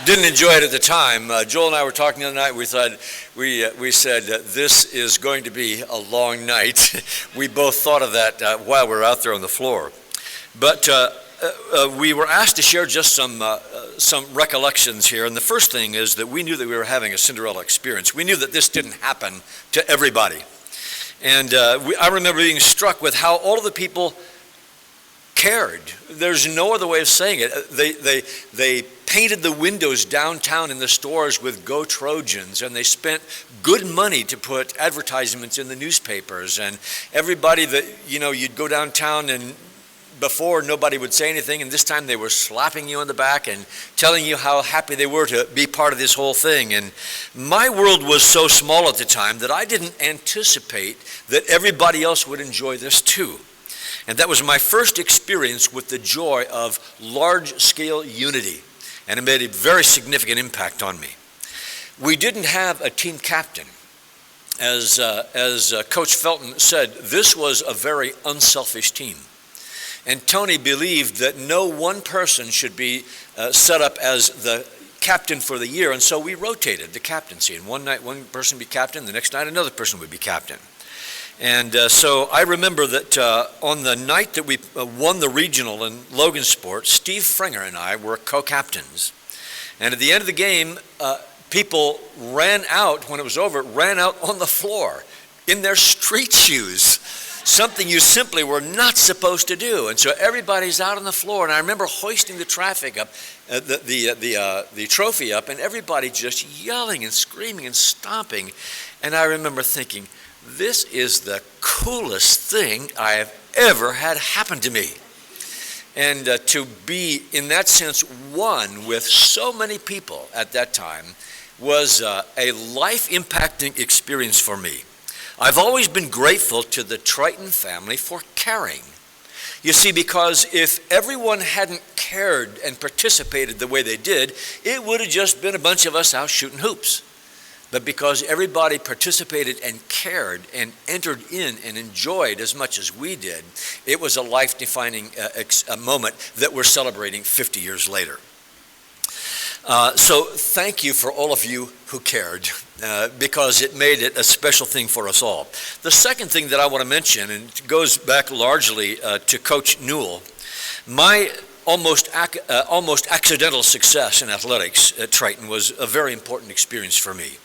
Didn't enjoy it at the time. Joel and I were talking the other night. We thought, we said, this is going to be a long night. We both thought of that while we were out there on the floor. But we were asked to share just some recollections here, and the first thing is that we knew that we were having a Cinderella experience. We knew that this didn't happen to everybody. And I remember being struck with how all of the people cared. There's no other way of saying it. They painted the windows downtown in the stores with Go Trojans, and they spent good money to put advertisements in the newspapers. And everybody that, you'd go downtown, and before nobody would say anything, and this time they were slapping you on the back and telling you how happy they were to be part of this whole thing. And my world was so small at the time that I didn't anticipate that everybody else would enjoy this too. And that was my first experience with the joy of large-scale unity, and it made a very significant impact on me. We didn't have a team captain. As Coach Felton said, this was a very unselfish team. And Tony believed that no one person should be set up as the captain for the year, and so we rotated the captaincy. And one night one person would be captain, the next night another person would be captain. And so I remember that on the night that we won the regional in Logansport, Steve Frenger and I were co-captains. And at the end of the game, people ran out, when it was over, ran out on the floor in their street shoes, something you simply were not supposed to do. And so everybody's out on the floor, and I remember hoisting the traffic up, the trophy up, and everybody just yelling and screaming and stomping. And I remember thinking, this is the coolest thing I have ever had happen to me. And to be, in that sense, one with so many people at that time was a life-impacting experience for me. I've always been grateful to the Triton family for caring. You see, because if everyone hadn't cared and participated the way they did, it would have just been a bunch of us out shooting hoops. But because everybody participated and cared and entered in and enjoyed as much as we did, it was a life-defining moment that we're celebrating 50 years later. So thank you for all of you who cared, because it made it a special thing for us all. The second thing that I want to mention, and it goes back largely to Coach Newell, my almost accidental success in athletics at Triton was a very important experience for me.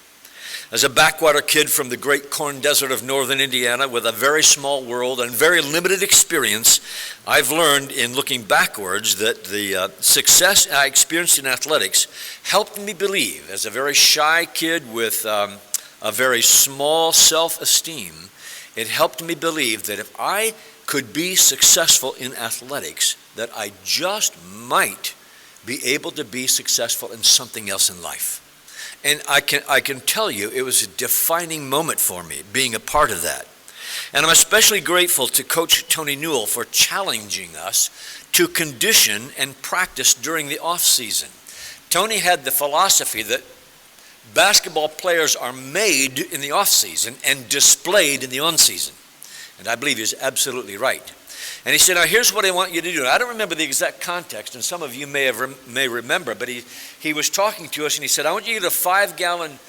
As a backwater kid from the great corn desert of northern Indiana with a very small world and very limited experience, I've learned in looking backwards that the success I experienced in athletics helped me believe, as a very shy kid with a very small self-esteem, it helped me believe that if I could be successful in athletics, that I just might be able to be successful in something else in life. And I can tell you it was a defining moment for me, being a part of that. And I'm especially grateful to Coach Tony Newell for challenging us to condition and practice during the off season. Tony had the philosophy that basketball players are made in the off season and displayed in the on season. And I believe he's absolutely right. And he said, now here's what I want you to do. I don't remember the exact context, and some of you may remember, but he was talking to us, and he said, I want you to get a 5-gallon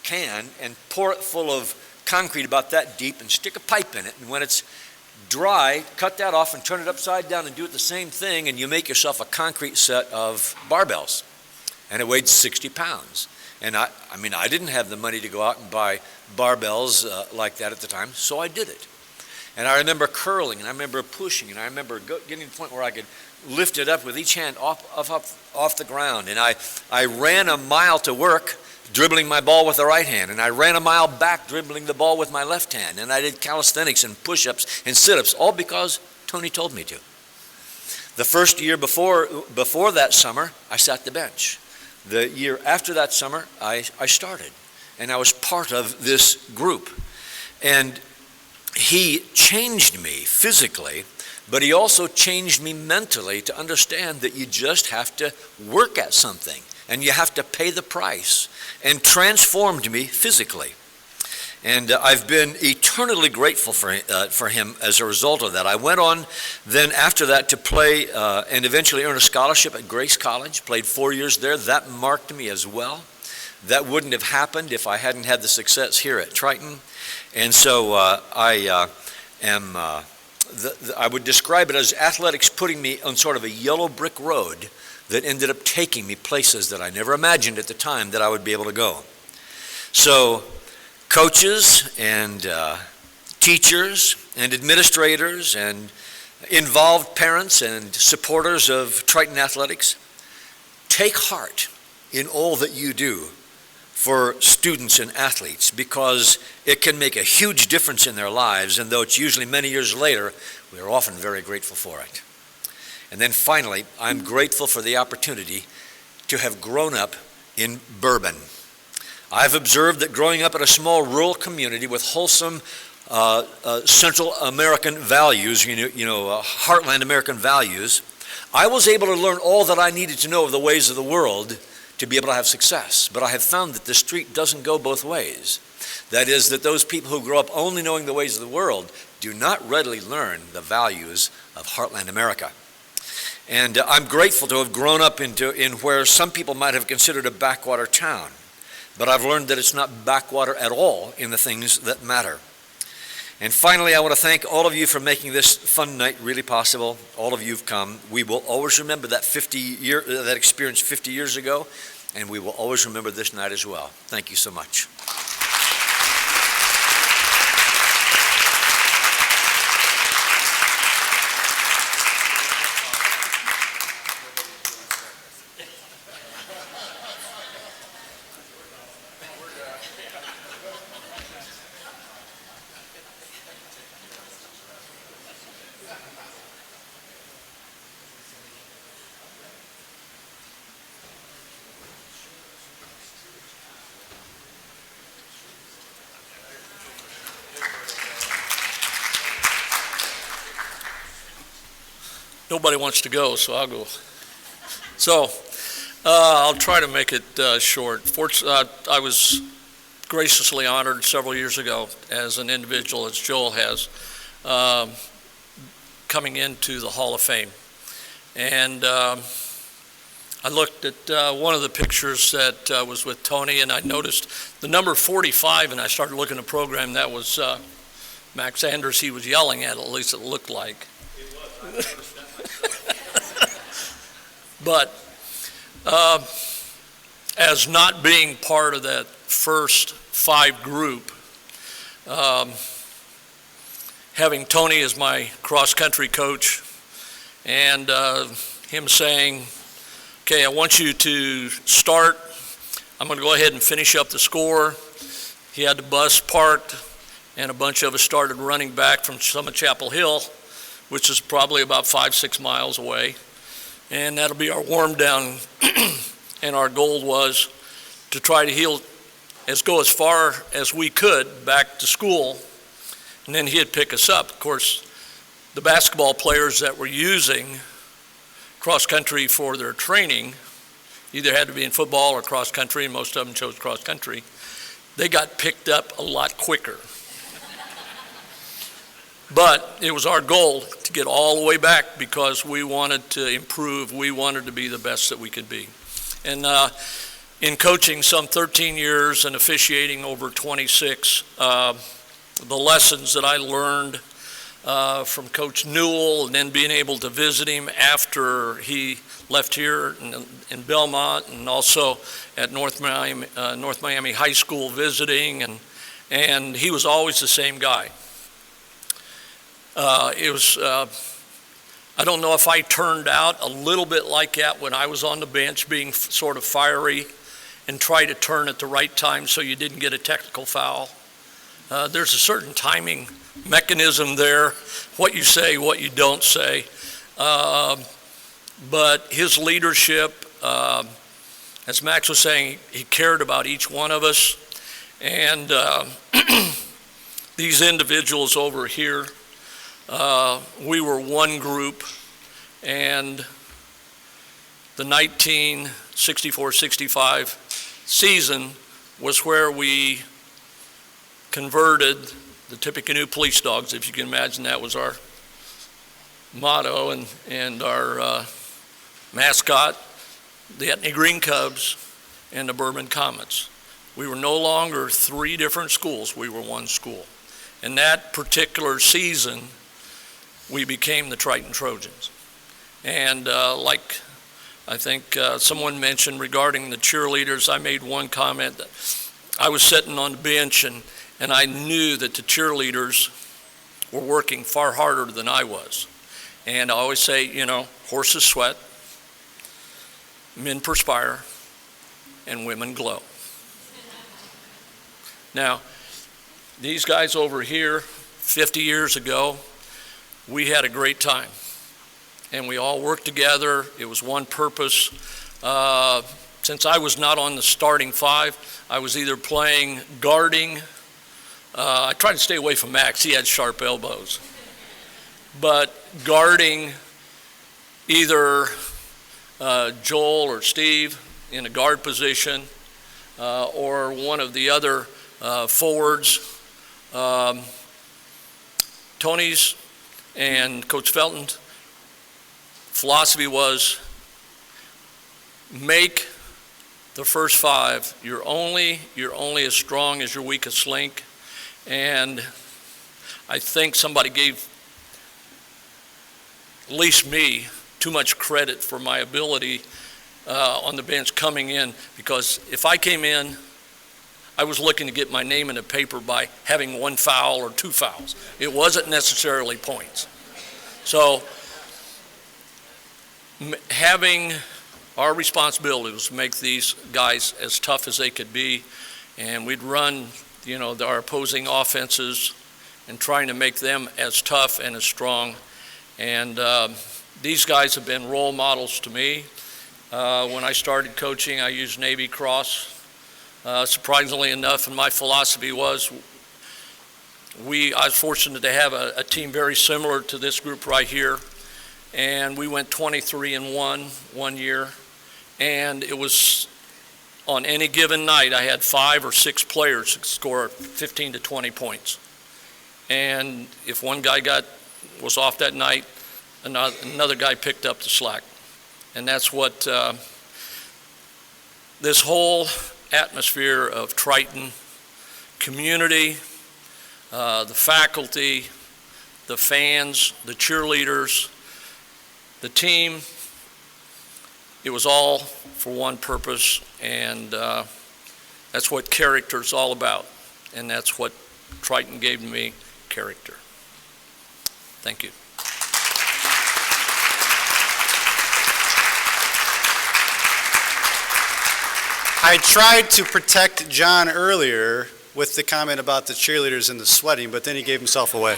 can and pour it full of concrete about that deep and stick a pipe in it. And when it's dry, cut that off and turn it upside down and do it the same thing, and you make yourself a concrete set of barbells. And it weighed 60 pounds. And I didn't have the money to go out and buy barbells like that at the time, so I did it. And I remember curling, and I remember pushing, and I remember getting to the point where I could lift it up with each hand off the ground. And I ran a mile to work, dribbling my ball with the right hand, and I ran a mile back, dribbling the ball with my left hand. And I did calisthenics and push-ups and sit-ups, all because Tony told me to. The first year before that summer, I sat the bench. The year after that summer, I started, and I was part of this group. And he changed me physically, but he also changed me mentally to understand that you just have to work at something, and you have to pay the price, and transformed me physically. And I've been eternally grateful for him as a result of that. I went on then after that to play and eventually earn a scholarship at Grace College, played 4 years there. That marked me as well. That wouldn't have happened if I hadn't had the success here at Triton. And so I am I would describe it as athletics putting me on sort of a yellow brick road that ended up taking me places that I never imagined at the time that I would be able to go. So coaches and teachers and administrators and involved parents and supporters of Triton Athletics, take heart in all that you do for students and athletes, because it can make a huge difference in their lives, and though it's usually many years later, we are often very grateful for it. And then finally, I'm grateful for the opportunity to have grown up in Bourbon. I've observed that growing up in a small rural community with wholesome Central American values, heartland American values, I was able to learn all that I needed to know of the ways of the world to be able to have success. But I have found that the street doesn't go both ways. That is, that those people who grow up only knowing the ways of the world do not readily learn the values of heartland America. And I'm grateful to have grown up in where some people might have considered a backwater town. But I've learned that it's not backwater at all in the things that matter. And finally, I want to thank all of you for making this fun night really possible. All of you have come. We will always remember that that experience 50 years ago, and we will always remember this night as well. Thank you so much.
Nobody wants to go, so I'll go. So I'll try to make it short. I was graciously honored several years ago as an individual, as Joel has, coming into the Hall of Fame. And I looked at one of the pictures that was with Tony, and I noticed the number 45, and I started looking at the program. That was Max Anders he was yelling at least it looked like.
It was. I noticed that.
But as not being part of that first 5 group, having Tony as my cross-country coach and him saying, okay, I want you to start. I'm going to go ahead and finish up the score. He had the bus parked, and a bunch of us started running back from Summit Chapel Hill, which is probably about 5-6 miles away. And that'll be our warm down. And our goal was to try to go as far as we could back to school. And then he'd pick us up. Of course, the basketball players that were using cross country for their training either had to be in football or cross country, and most of them chose cross country. They got picked up a lot quicker. But it was our goal to get all the way back because we wanted to improve. We wanted to be the best that we could be. And in coaching some 13 years and officiating over 26, the lessons that I learned from Coach Newell, and then being able to visit him after he left here in Belmont, and also at North Miami High School visiting, and he was always the same guy. I don't know if I turned out a little bit like that when I was on the bench, being sort of fiery and try to turn at the right time so you didn't get a technical foul. There's a certain timing mechanism there, what you say, what you don't say. But his leadership, as Max was saying, he cared about each one of us. And these individuals over here, we were one group, and the 1964-65 season was where we converted the Tippecanoe Police Dogs, if you can imagine. That was our motto, and our mascot, the Etna Green Cubs, and the Bourbon Comets. We were no longer 3 different schools, we were one school. And that particular season, we became the Triton Trojans. And like I think someone mentioned regarding the cheerleaders, I made one comment that I was sitting on the bench and I knew that the cheerleaders were working far harder than I was. And I always say, you know, horses sweat, men perspire, and women glow. Now, these guys over here, 50 years ago, we had a great time. And we all worked together. It was one purpose. Since I was not on the starting five, I was either playing guarding. I tried to stay away from Max. He had sharp elbows. But guarding either Joel or Steve in a guard position or one of the other forwards. Tony's and Coach Felton's philosophy was make the first five. You're only as strong as your weakest link. And I think somebody gave at least me too much credit for my ability on the bench coming in, because if I came in, I was looking to get my name in the paper by having one foul or two fouls. It wasn't necessarily points. So having our responsibility was to make these guys as tough as they could be, and we'd run, you know, our opposing offenses and trying to make them as tough and as strong. And these guys have been role models to me. When I started coaching, I used Navy Cross. Surprisingly enough, and my philosophy was, I was fortunate to have a team very similar to this group right here, and we went 23-1 one year, and it was on any given night I had 5 or 6 players score 15 to 20 points, and if one guy was off that night, another guy picked up the slack. And that's what this whole atmosphere of Triton, community, the faculty, the fans, the cheerleaders, the team, it was all for one purpose, and that's what character's all about, and that's what Triton gave me, character. Thank you.
I tried to protect John earlier with the comment about the cheerleaders and the sweating, but then he gave himself away.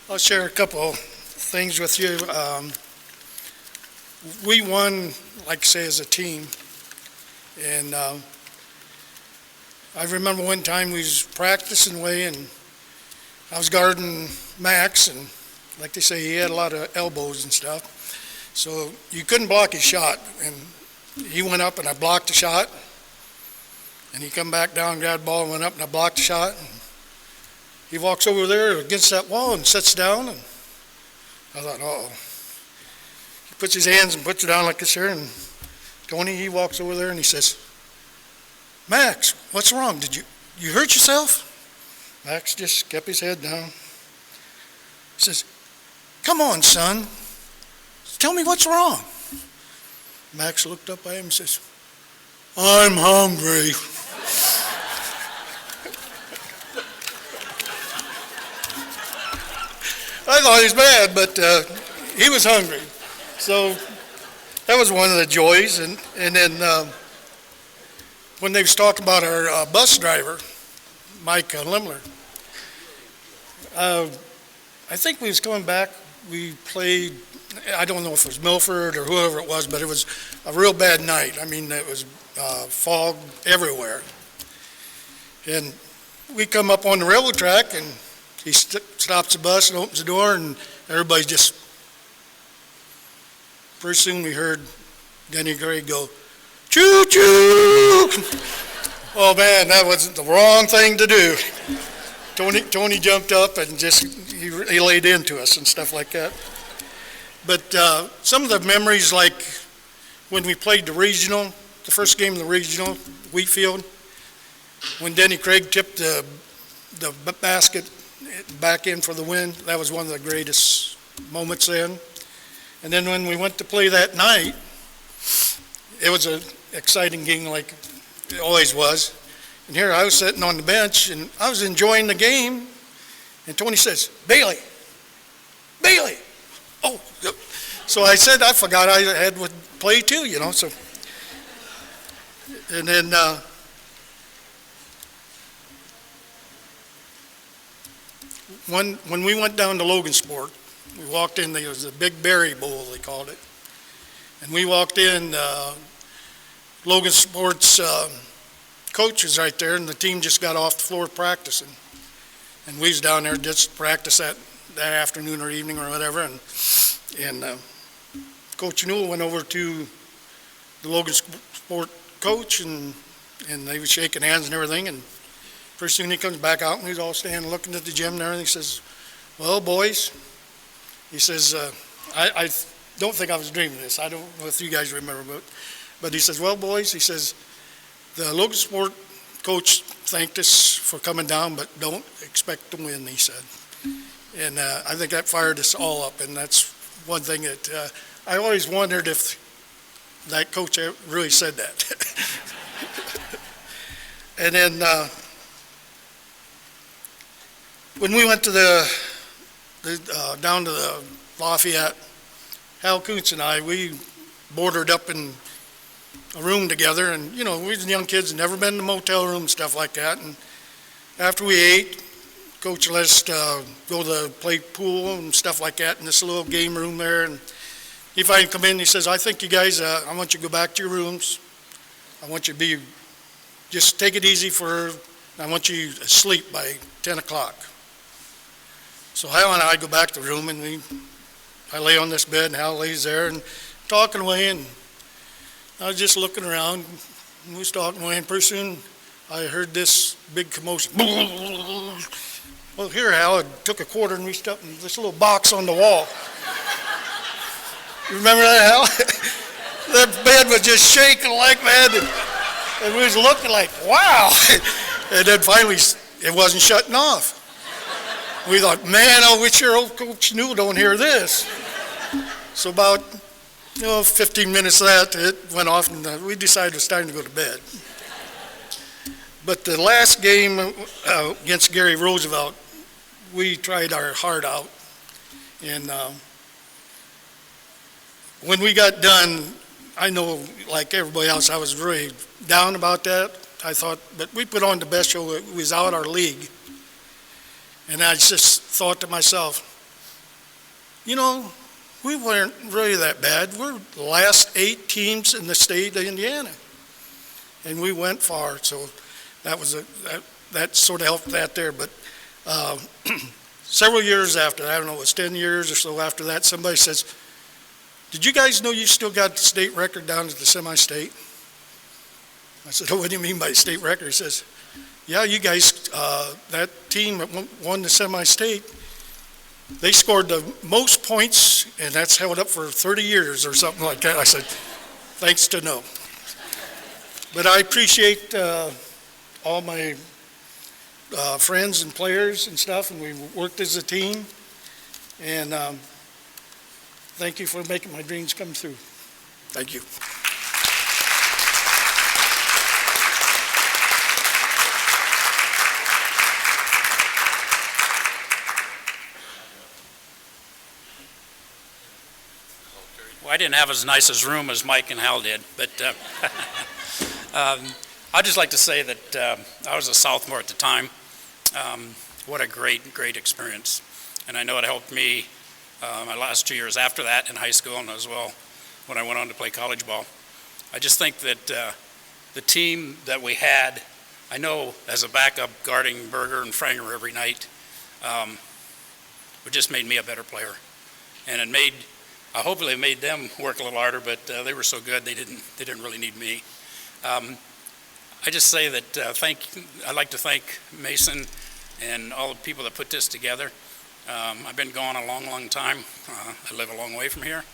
I'll share a couple things with you. We won, like I say, as a team. And I remember one time we was practicing away, and I was guarding Max, and like they say, he had a lot of elbows and stuff. So you couldn't block his shot. And he went up, and I blocked the shot. And he come back down, grabbed the ball, and went up, and I blocked the shot. And he walks over there against that wall and sits down, and I thought, uh-oh. He puts his hands and puts it down like this here, and Tony, he walks over there and he says, Max, what's wrong? Did you hurt yourself? Max just kept his head down. He says, come on, son. Tell me what's wrong. Max looked up at him and says, I'm hungry. I thought he was bad, but he was hungry. So that was one of the joys. And then when they was talking about our bus driver, Mike Lemler, I think we was coming back, we played, I don't know if it was Milford or whoever it was, but it was a real bad night. I mean, it was fog everywhere. And we come up on the railroad track, and he stops the bus and opens the door, and everybody's just, pretty soon we heard Denny Craig go, choo-choo! Oh man, that was the wrong thing to do. Tony jumped up and he laid into us and stuff like that. But some of the memories, like when we played the regional, the first game of the regional, Wheatfield, when Denny Craig tipped the basket back in for the win, that was one of the greatest moments then. And then when we went to play that night, it was an exciting game like it always was. And here I was sitting on the bench, and I was enjoying the game, and Tony says, Bailey. Oh, so I said, I forgot I had to play too, so. And then when we went down to Logansport, we walked in, there was a big berry bowl, they called it. And we walked in, Logansport's coach was right there, and the team just got off the floor practicing. And we was down there just practice that afternoon or evening or whatever. And Coach Newell went over to the Logansport coach, and they were shaking hands and everything. And pretty soon he comes back out, and he's all standing looking at the gym and everything. He says, well, boys, he says, I don't think I was dreaming this. I don't know if you guys remember, but he says, well, boys, he says, the Logansport coach thanked us for coming down, but don't expect to win, he said. And I think that fired us all up, and that's one thing that I always wondered if that coach really said that. And then when we went to down to the Lafayette, Hal Kuntz and I, we boarded up in a room together, and we was young kids, never been in a motel room and stuff like that. And after we ate, Coach let us go to play pool and stuff like that in this little game room there. And he finally come in, he says, I think you guys, I want you to go back to your rooms. I want you to just take it easy I want you to sleep by 10 o'clock. So Hal and I go back to the room, and I lay on this bed, and Hal lays there and talking away, and I was just looking around, and we was talking away, and pretty soon I heard this big commotion. Well, here Hal had took a quarter and reached up in this little box on the wall. You remember that, Hal? That bed was just shaking like that, and we was looking like, wow. And then finally, it wasn't shutting off. We thought, man, I wish your old Coach Newell don't hear this. So about 15 minutes of that, it went off, and we decided it was time to go to bed. But the last game against Gary Roosevelt, we tried our heart out. And when we got done, I know, like everybody else, I was really down about that. I thought, but we put on the best show. It was out our league. And I just thought to myself, we weren't really that bad. We're the last 8 teams in the state of Indiana. And we went far, so that was that sort of helped that there. But several years after, I don't know, it was 10 years or so after that, somebody says, did you guys know you still got the state record down at the semi-state? I said, oh, what do you mean by state record? He says, yeah, you guys, that team that won the semi-state, they scored the most points, and that's held up for 30 years or something like that. I said, thanks to know. But I appreciate all my friends and players and stuff, and we worked as a team. And thank you for making my dreams come true. Thank you.
Well, I didn't have as nice a room as Mike and Hal did, but I'd just like to say that I was a sophomore at the time. What a great experience. And I know it helped me my last 2 years after that in high school and as well when I went on to play college ball. I just think that the team that we had, I know as a backup guarding Berger and Frenger every night, it just made me a better player. And it made, hopefully it made them work a little harder, but they were so good they didn't really need me. I just say that I'd like to thank Mason, and all the people that put this together. I've been gone a long, long time. I live a long way from here,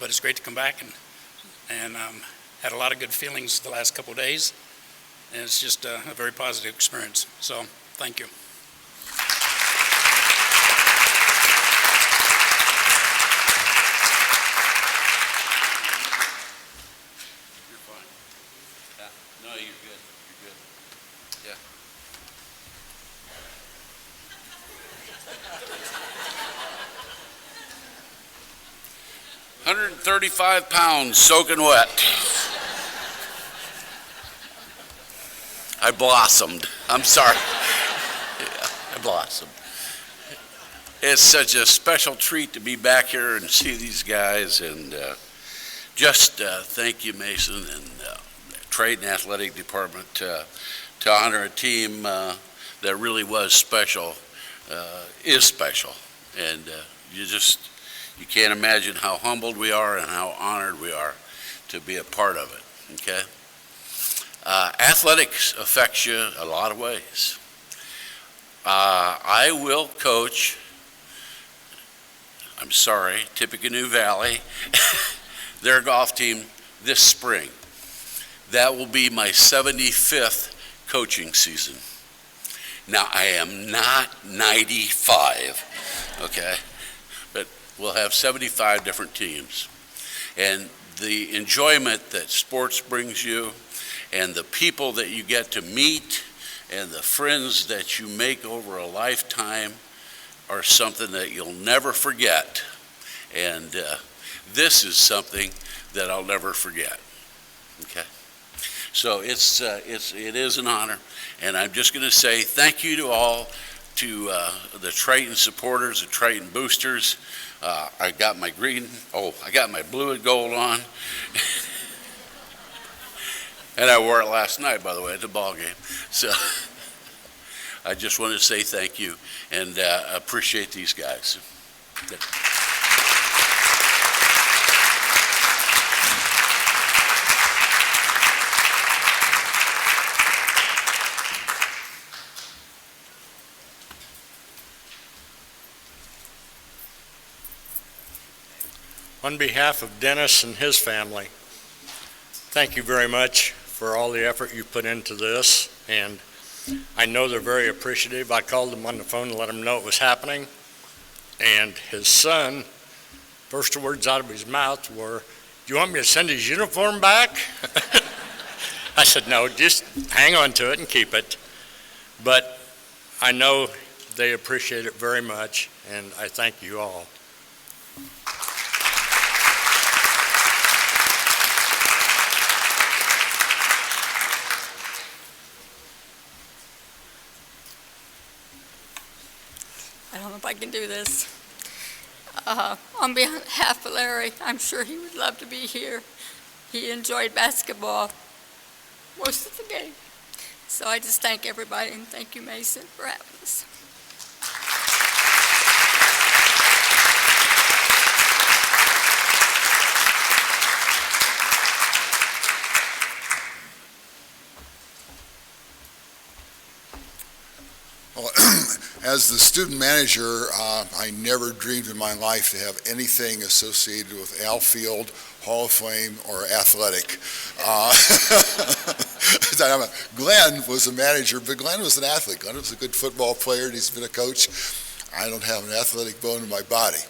but it's great to come back and had a lot of good feelings the last couple of days, and it's just a very positive experience. So, thank you.
No, you're good. You're good. Yeah. £135 soaking wet. I blossomed. I'm sorry. Yeah, I blossomed. It's such a special treat to be back here and see these guys, and just thank you, Mason, and Triton Athletic Department to honor a team that really was special, is special, and you can't imagine how humbled we are and how honored we are to be a part of it, okay? Athletics affects you a lot of ways. I will coach, I'm sorry, Tippecanoe Valley, their golf team this spring. That will be my 75th coaching season. Now, I am not 95, okay? But we'll have 75 different teams. And the enjoyment that sports brings you and the people that you get to meet and the friends that you make over a lifetime are something that you'll never forget. And this is something that I'll never forget, okay? So it is an honor, and I'm just going to say thank you to all, to the Triton supporters, the Triton boosters. I got my blue and gold on, and I wore it last night, by the way, at the ball game. So I just want to say thank you and appreciate these guys.
On behalf of Dennis and his family, thank you very much for all the effort you put into this, and I know they're very appreciative. I called them on the phone to let them know it was happening, and his son, first words out of his mouth were, "Do you want me to send his uniform back?" I said, "No, just hang on to it and keep it." But I know they appreciate it very much, and I thank you all.
I don't know if I can do this. On behalf of Larry, I'm sure he would love to be here. He enjoyed basketball most of the game. So I just thank everybody, and thank you, Mason, for having us.
Well, as the student manager, I never dreamed in my life to have anything associated with outfield, Hall of Fame, or athletic. Glenn was a manager, but Glenn was an athlete. Glenn was a good football player, and he's been a coach. I don't have an athletic bone in my body.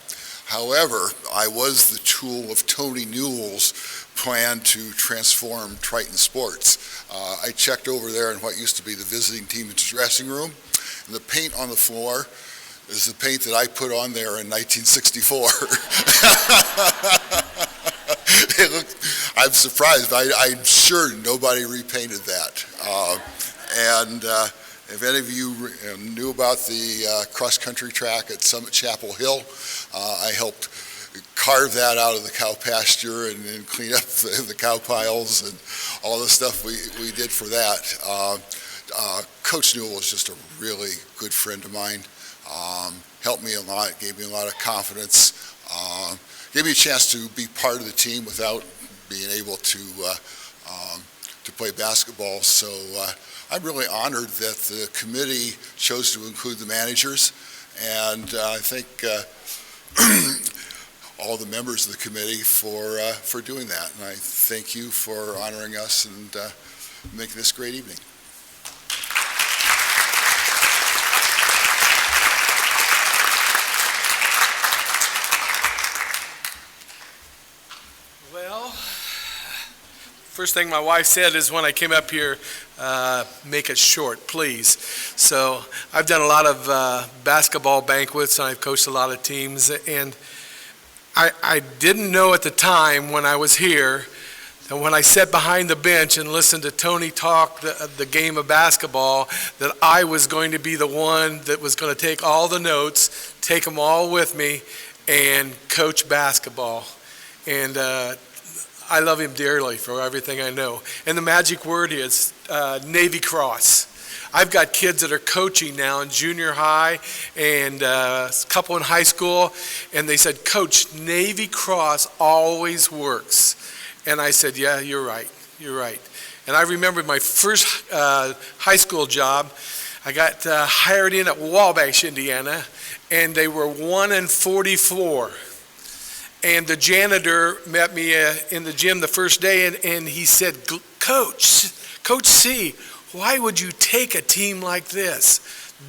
However, I was the tool of Tony Newell's plan to transform Triton sports. I checked over there in what used to be the visiting team's dressing room. And the paint on the floor is the paint that I put on there in 1964. I'm surprised. I'm sure nobody repainted that. And if any of you knew about the cross-country track at Summit Chapel Hill, I helped carve that out of the cow pasture and clean up the cow piles and all the stuff we did for that. Coach Newell was just a really good friend of mine. Helped me a lot, gave me a lot of confidence, gave me a chance to be part of the team without being able to play basketball. So I'm really honored that the committee chose to include the managers, and I think all the members of the committee for doing that. And I thank you for honoring us and making this a great evening.
Well, first thing my wife said is when I came up here, make it short, please. So I've done a lot of basketball banquets, and I've coached a lot of teams, and I didn't know at the time when I was here that when I sat behind the bench and listened to Tony talk the game of basketball, that I was going to be the one that was going to take all the notes, take them all with me, and coach basketball. And I love him dearly for everything I know. And the magic word is Navy Cross. I've got kids that are coaching now in junior high and a couple in high school, and they said, Coach, Navy Cross always works. And I said, yeah, you're right. And I remember my first high school job, I got hired in at Wabash, Indiana, and they were 1-44. And the janitor met me in the gym the first day, and he said, Coach C, why would you take a team like this?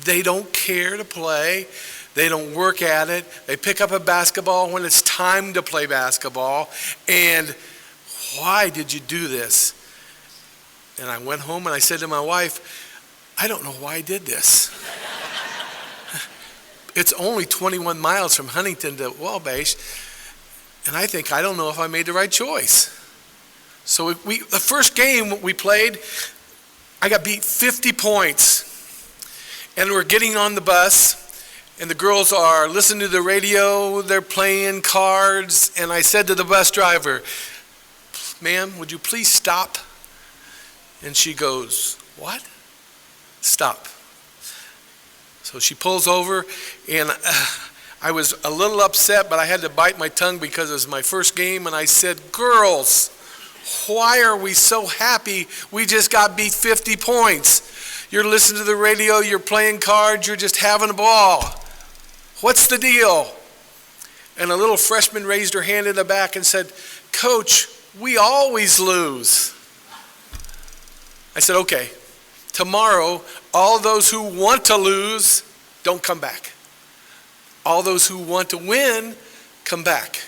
They don't care to play. They don't work at it. They pick up a basketball when it's time to play basketball. And why did you do this? And I went home and I said to my wife, I don't know why I did this. It's only 21 miles from Huntington to Wabash. And I don't know if I made the right choice. So the first game we played, I got beat 50 points. And we're getting on the bus, and the girls are listening to the radio, they're playing cards, and I said to the bus driver, ma'am, would you please stop? And she goes, what? Stop. So she pulls over, and I was a little upset, but I had to bite my tongue because it was my first game, and I said, girls, why are we so happy we just got beat 50 points? You're listening to the radio, you're playing cards, you're just having a ball. What's the deal? And a little freshman raised her hand in the back and said, Coach, we always lose. I said, okay, tomorrow, all those who want to lose, don't come back. All those who want to win, come back.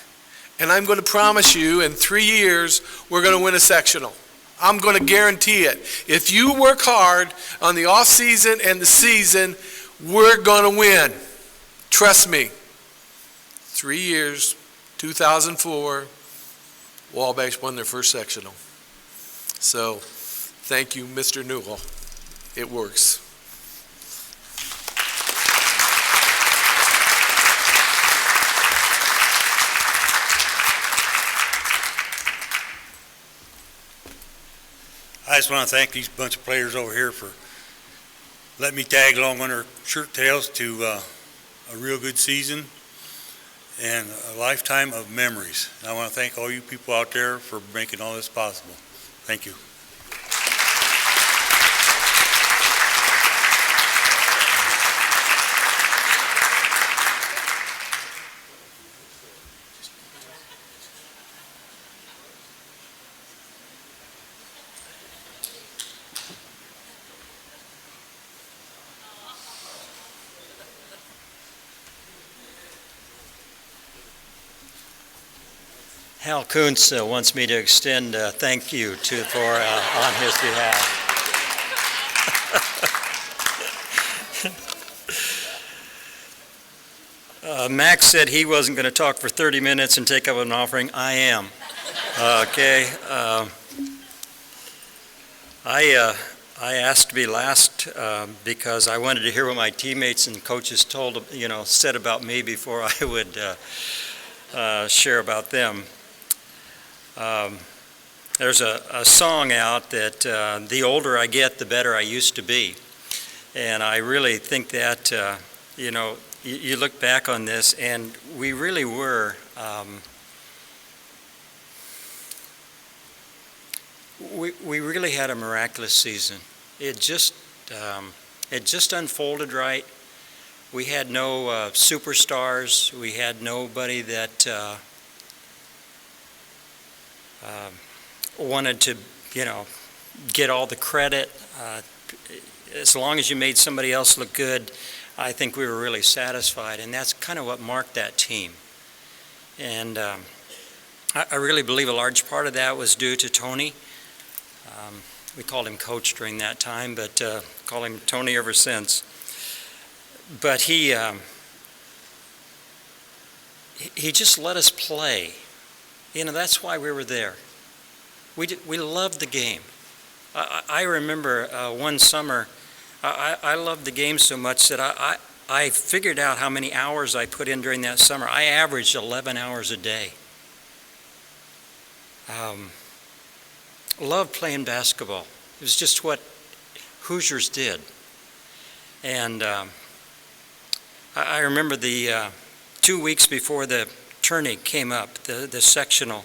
And I'm going to promise you in 3 years, we're going to win a sectional. I'm going to guarantee it. If you work hard on the off season and the season, we're going to win. Trust me. 3 years, 2004, Wabash won their first sectional. So thank you, Mr. Newell. It works.
I just want to thank these bunch of players over here for letting me tag along on their shirt tails to a real good season and a lifetime of memories. And I want to thank all you people out there for making all this possible. Thank you.
Hal Kuntz wants me to extend thank you on his behalf. Max said he wasn't going to talk for 30 minutes and take up an offering. I am. Okay. I asked to be last because I wanted to hear what my teammates and coaches said about me before I would share about them. There's a song out that the older I get, the better I used to be. And I really think that, you look back on this and we really were, we really had a miraculous season. it just unfolded right. We had no superstars. We had nobody that wanted to, get all the credit. As long as you made somebody else look good, I think we were really satisfied, and that's kind of what marked that team. And I really believe a large part of that was due to Tony. We called him Coach during that time, but call him Tony ever since. But he just let us play. That's why we were there. We loved the game. I remember one summer, I loved the game so much that I figured out how many hours I put in during that summer. I averaged 11 hours a day. Loved playing basketball. It was just what Hoosiers did. And I remember the 2 weeks before the tourney came up, the sectional,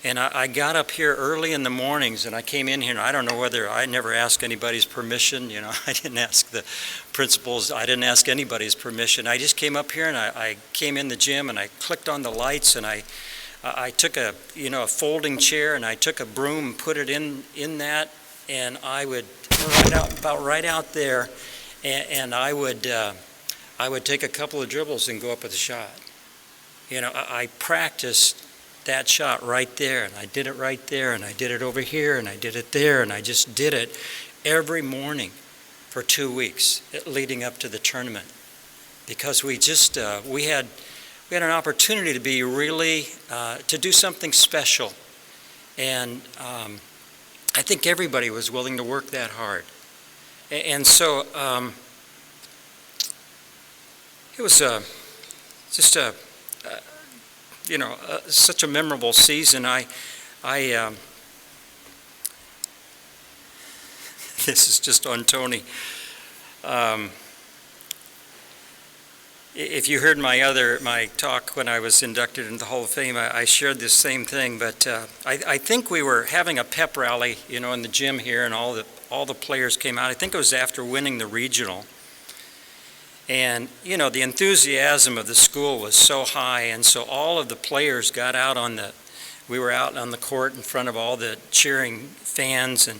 and I got up here early in the mornings, and I came in here, and I don't know whether, I never asked anybody's permission, I didn't ask the principals, I didn't ask anybody's permission. I just came up here, and I came in the gym, and I clicked on the lights, and I took a folding chair, and I took a broom and put it in that, and I would right out there, and I would take a couple of dribbles and go up with a shot. I practiced that shot right there, and I did it right there, and I did it over here, and I did it there, and I just did it every morning for 2 weeks leading up to the tournament, because we just we had an opportunity to be really to do something special, and I think everybody was willing to work that hard, and so it was just such a memorable season. This is just on Tony. If you heard my talk when I was inducted into the Hall of Fame, I shared this same thing. But I think we were having a pep rally, in the gym here, and all the players came out. I think it was after winning the regional. And, the enthusiasm of the school was so high, and so all of the players got out we were out on the court in front of all the cheering fans, and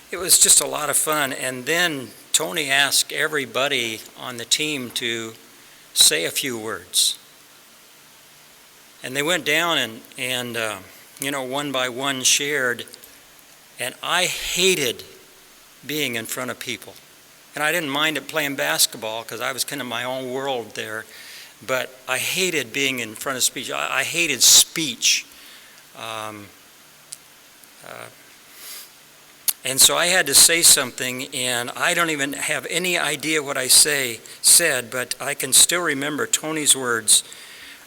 it was just a lot of fun. And then Tony asked everybody on the team to say a few words. And they went down and one by one shared, and I hated being in front of people. And I didn't mind it playing basketball because I was kind of my own world there. But I hated being in front of speech. I hated speech. And so I had to say something, and I don't even have any idea what I said, but I can still remember Tony's words,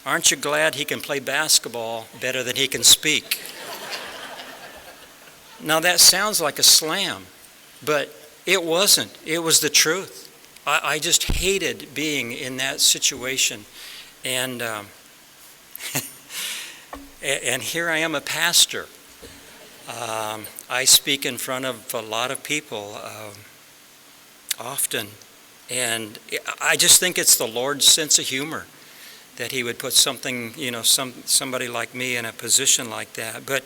"Aren't you glad he can play basketball better than he can speak?" Now that sounds like a slam, but it wasn't. It was the truth. I just hated being in that situation. And and here I am, a pastor. I speak in front of a lot of people often. And I just think it's the Lord's sense of humor that he would put something, somebody like me in a position like that. But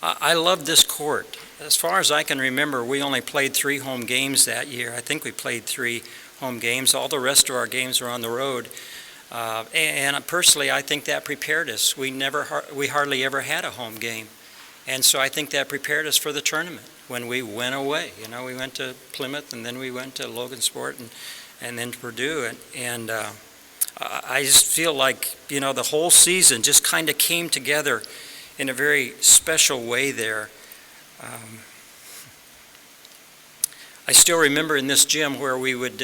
I love this court. As far as I can remember, we only played 3 home games that year. I think we played 3 home games. All the rest of our games were on the road. And personally, I think that prepared us. We hardly ever had a home game. And so I think that prepared us for the tournament when we went away. We went to Plymouth, and then we went to Logansport, and then to Purdue. And I just feel like, the whole season just kind of came together in a very special way there. I still remember in this gym where we would,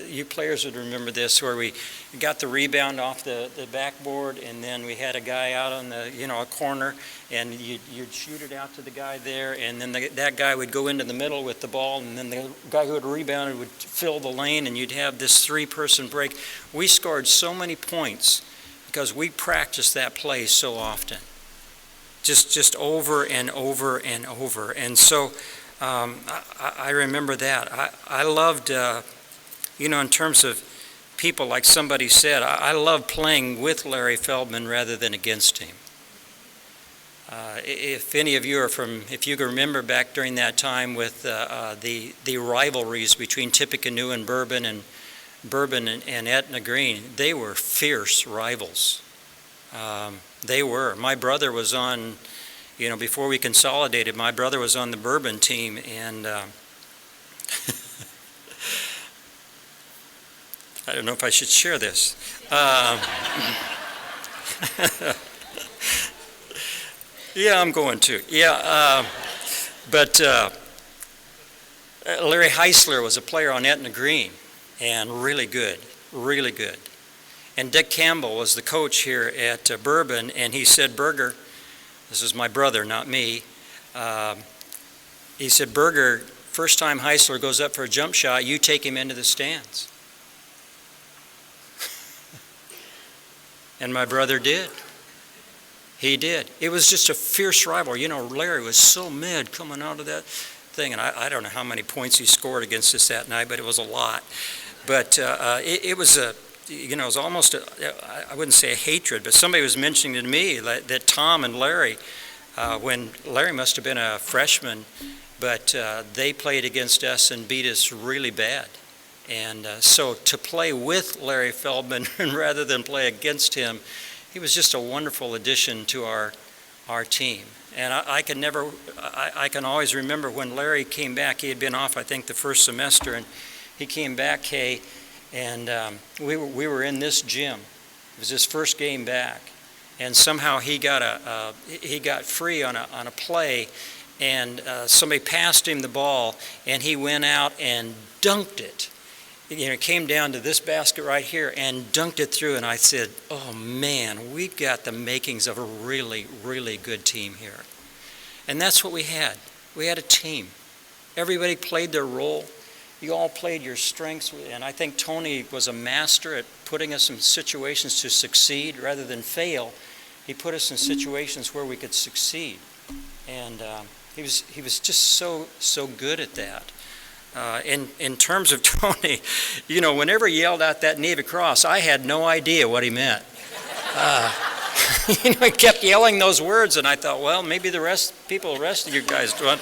you players would remember this, where we got the rebound off the backboard, and then we had a guy out on the, a corner, and you'd shoot it out to the guy there, and then that guy would go into the middle with the ball, and then the guy who had rebounded would fill the lane, and you'd have this 3-person break. We scored so many points because we practiced that play so often. just over and over and over. And so I remember that. I loved, in terms of people, like somebody said, I love playing with Larry Feldman rather than against him. If any of you are if you can remember back during that time with the rivalries between Tippecanoe and Bourbon and Etna Green, they were fierce rivals. They were. My brother was on, before we consolidated, my brother was on the Bourbon team, and I don't know if I should share this. Yeah, I'm going to. Yeah, but Larry Heisler was a player on Etna Green, and really good, really good. And Dick Campbell was the coach here at Bourbon, and he said, Berger, this is my brother, not me, he said, Berger, first time Heisler goes up for a jump shot, you take him into the stands. And my brother did. He did. It was just a fierce rival. Larry was so mad coming out of that thing, and I don't know how many points he scored against us that night, but it was a lot. But it was it was almost, I wouldn't say a hatred, but somebody was mentioning to me that Tom and Larry, when Larry must have been a freshman, but they played against us and beat us really bad. And so to play with Larry Feldman rather than play against him, he was just a wonderful addition to our team. And I can always remember when Larry came back. He had been off, I think, the first semester, and he came back, Kay, and we were in this gym. It was his first game back, and somehow he got free on a play, and somebody passed him the ball, and he went out and dunked it. It came down to this basket right here and dunked it through, and I said, oh man, we've got the makings of a really, really good team here. And that's what we had. We had a team. Everybody played their role. You all played your strengths, and I think Tony was a master at putting us in situations to succeed rather than fail. He put us in situations where we could succeed, and he was just so good at that. In terms of Tony, whenever he yelled out that Navy Cross, I had no idea what he meant. He kept yelling those words, and I thought, well, maybe the rest of you guys do.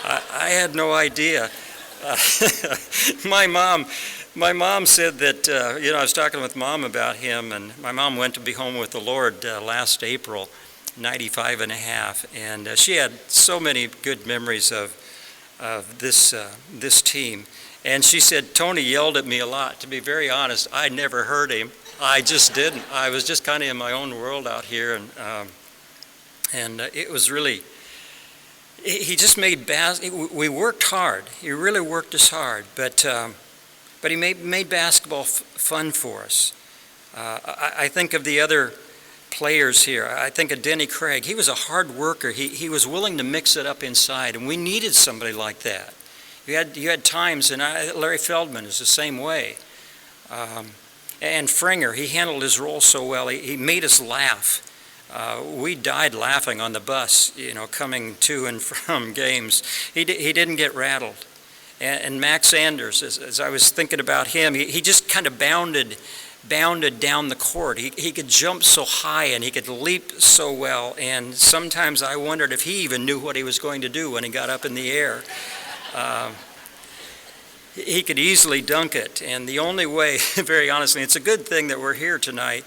I had no idea. My mom said that, I was talking with Mom about him, and my mom went to be home with the Lord last April, 95 and a half, and she had so many good memories of this team. And she said, Tony yelled at me a lot. To be very honest, I never heard him. I just didn't. I was just kind of in my own world out here, and it was really, he just made, we worked hard. He really worked us hard, but he made basketball fun for us. I think of the other players here. I think of Denny Craig. He was a hard worker. He was willing to mix it up inside, and we needed somebody like that. You had times, and Larry Feldman is the same way. And Frenger, he handled his role so well. He made us laugh. We died laughing on the bus, coming to and from games. He didn't get rattled. And Max Anders, as I was thinking about him, he just kind of bounded down the court. He could jump so high and he could leap so well, and sometimes I wondered if he even knew what he was going to do when he got up in the air. He could easily dunk it, and the only way, very honestly, it's a good thing that we're here tonight,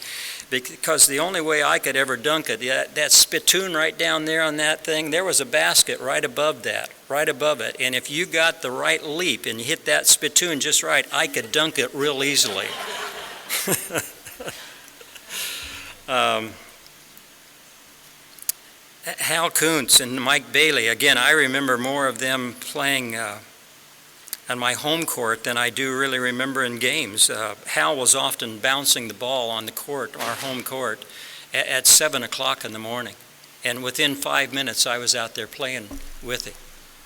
because the only way I could ever dunk it, that spittoon right down there on that thing, there was a basket right above that, right above it, and if you got the right leap and you hit that spittoon just right, I could dunk it real easily. Hal Kuntz and Mike Bailey, again, I remember more of them playing on my home court than I do really remember in games. Hal was often bouncing the ball on the court, our home court, at 7 o'clock in the morning, and within 5 minutes I was out there playing with him.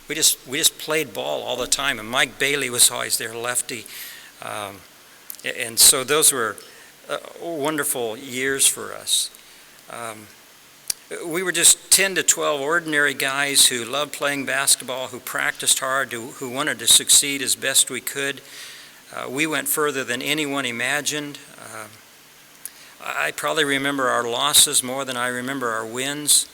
We just played ball all the time, and Mike Bailey was always there, lefty. And so those were wonderful years for us. we were just 10 to 12 ordinary guys who loved playing basketball, who practiced hard, who wanted to succeed as best we could. We went further than anyone imagined. I probably remember our losses more than I remember our wins.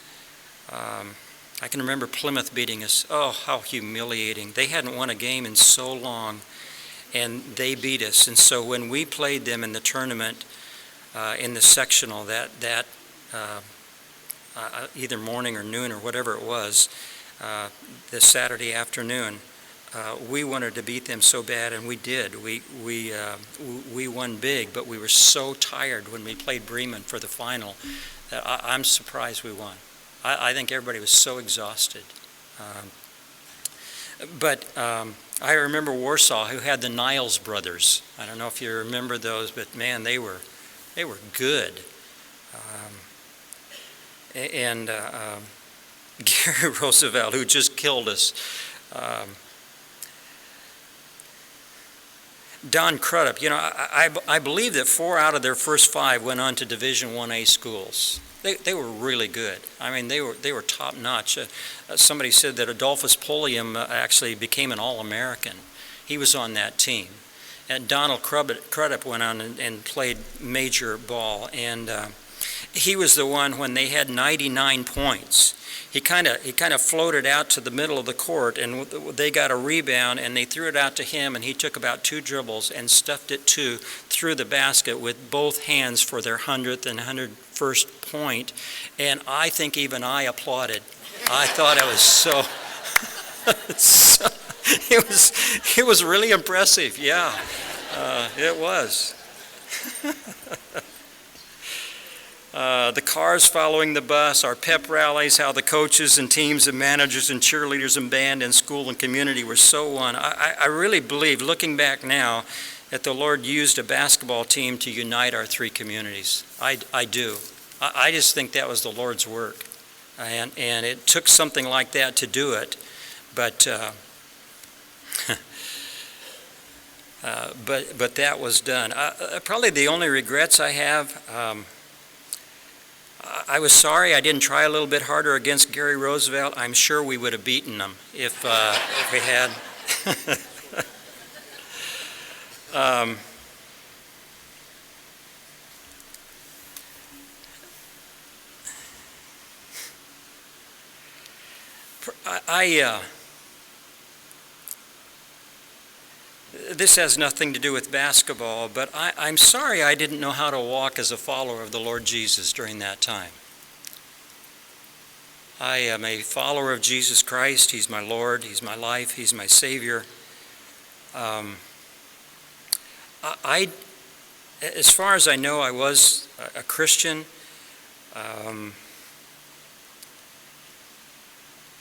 I can remember Plymouth beating us. Oh, how humiliating. They hadn't won a game in so long, and they beat us. And so when we played them in the tournament, in the sectional, either morning or noon or whatever it was, this Saturday afternoon, we wanted to beat them so bad, and we did. We won big, but we were so tired when we played Bremen for the final that I'm surprised we won. I think everybody was so exhausted. But I remember Warsaw, who had the Niles brothers. I don't know if you remember those, but man, they were good. And Gary Roosevelt, who just killed us. Don Crudup, I believe that 4 out of their first 5 went on to Division 1A schools. They were really good. I mean, they were top notch. Somebody said that Adolphus Polium actually became an All-American. He was on that team. And Donald Crudup went on and played major ball, and he was the one when they had 99 points. He kind of floated out to the middle of the court, and they got a rebound, and they threw it out to him, and he took about 2 dribbles and stuffed it through the basket with both hands for their 100th and 101st point. And I think even I applauded. I thought it was it was really impressive. Yeah, it was. The cars following the bus, our pep rallies, how the coaches and teams and managers and cheerleaders and band and school and community were so one. I really believe, looking back now, that the Lord used a basketball team to unite our 3 communities. I do. I just think that was the Lord's work. And it took something like that to do it. But but that was done. Probably the only regrets I have, I was sorry I didn't try a little bit harder against Gary Roosevelt. I'm sure we would have beaten him if we had. This has nothing to do with basketball, but I'm sorry I didn't know how to walk as a follower of the Lord Jesus during that time. I am a follower of Jesus Christ. He's my Lord. He's my life. He's my Savior. As far as I know, I was a Christian.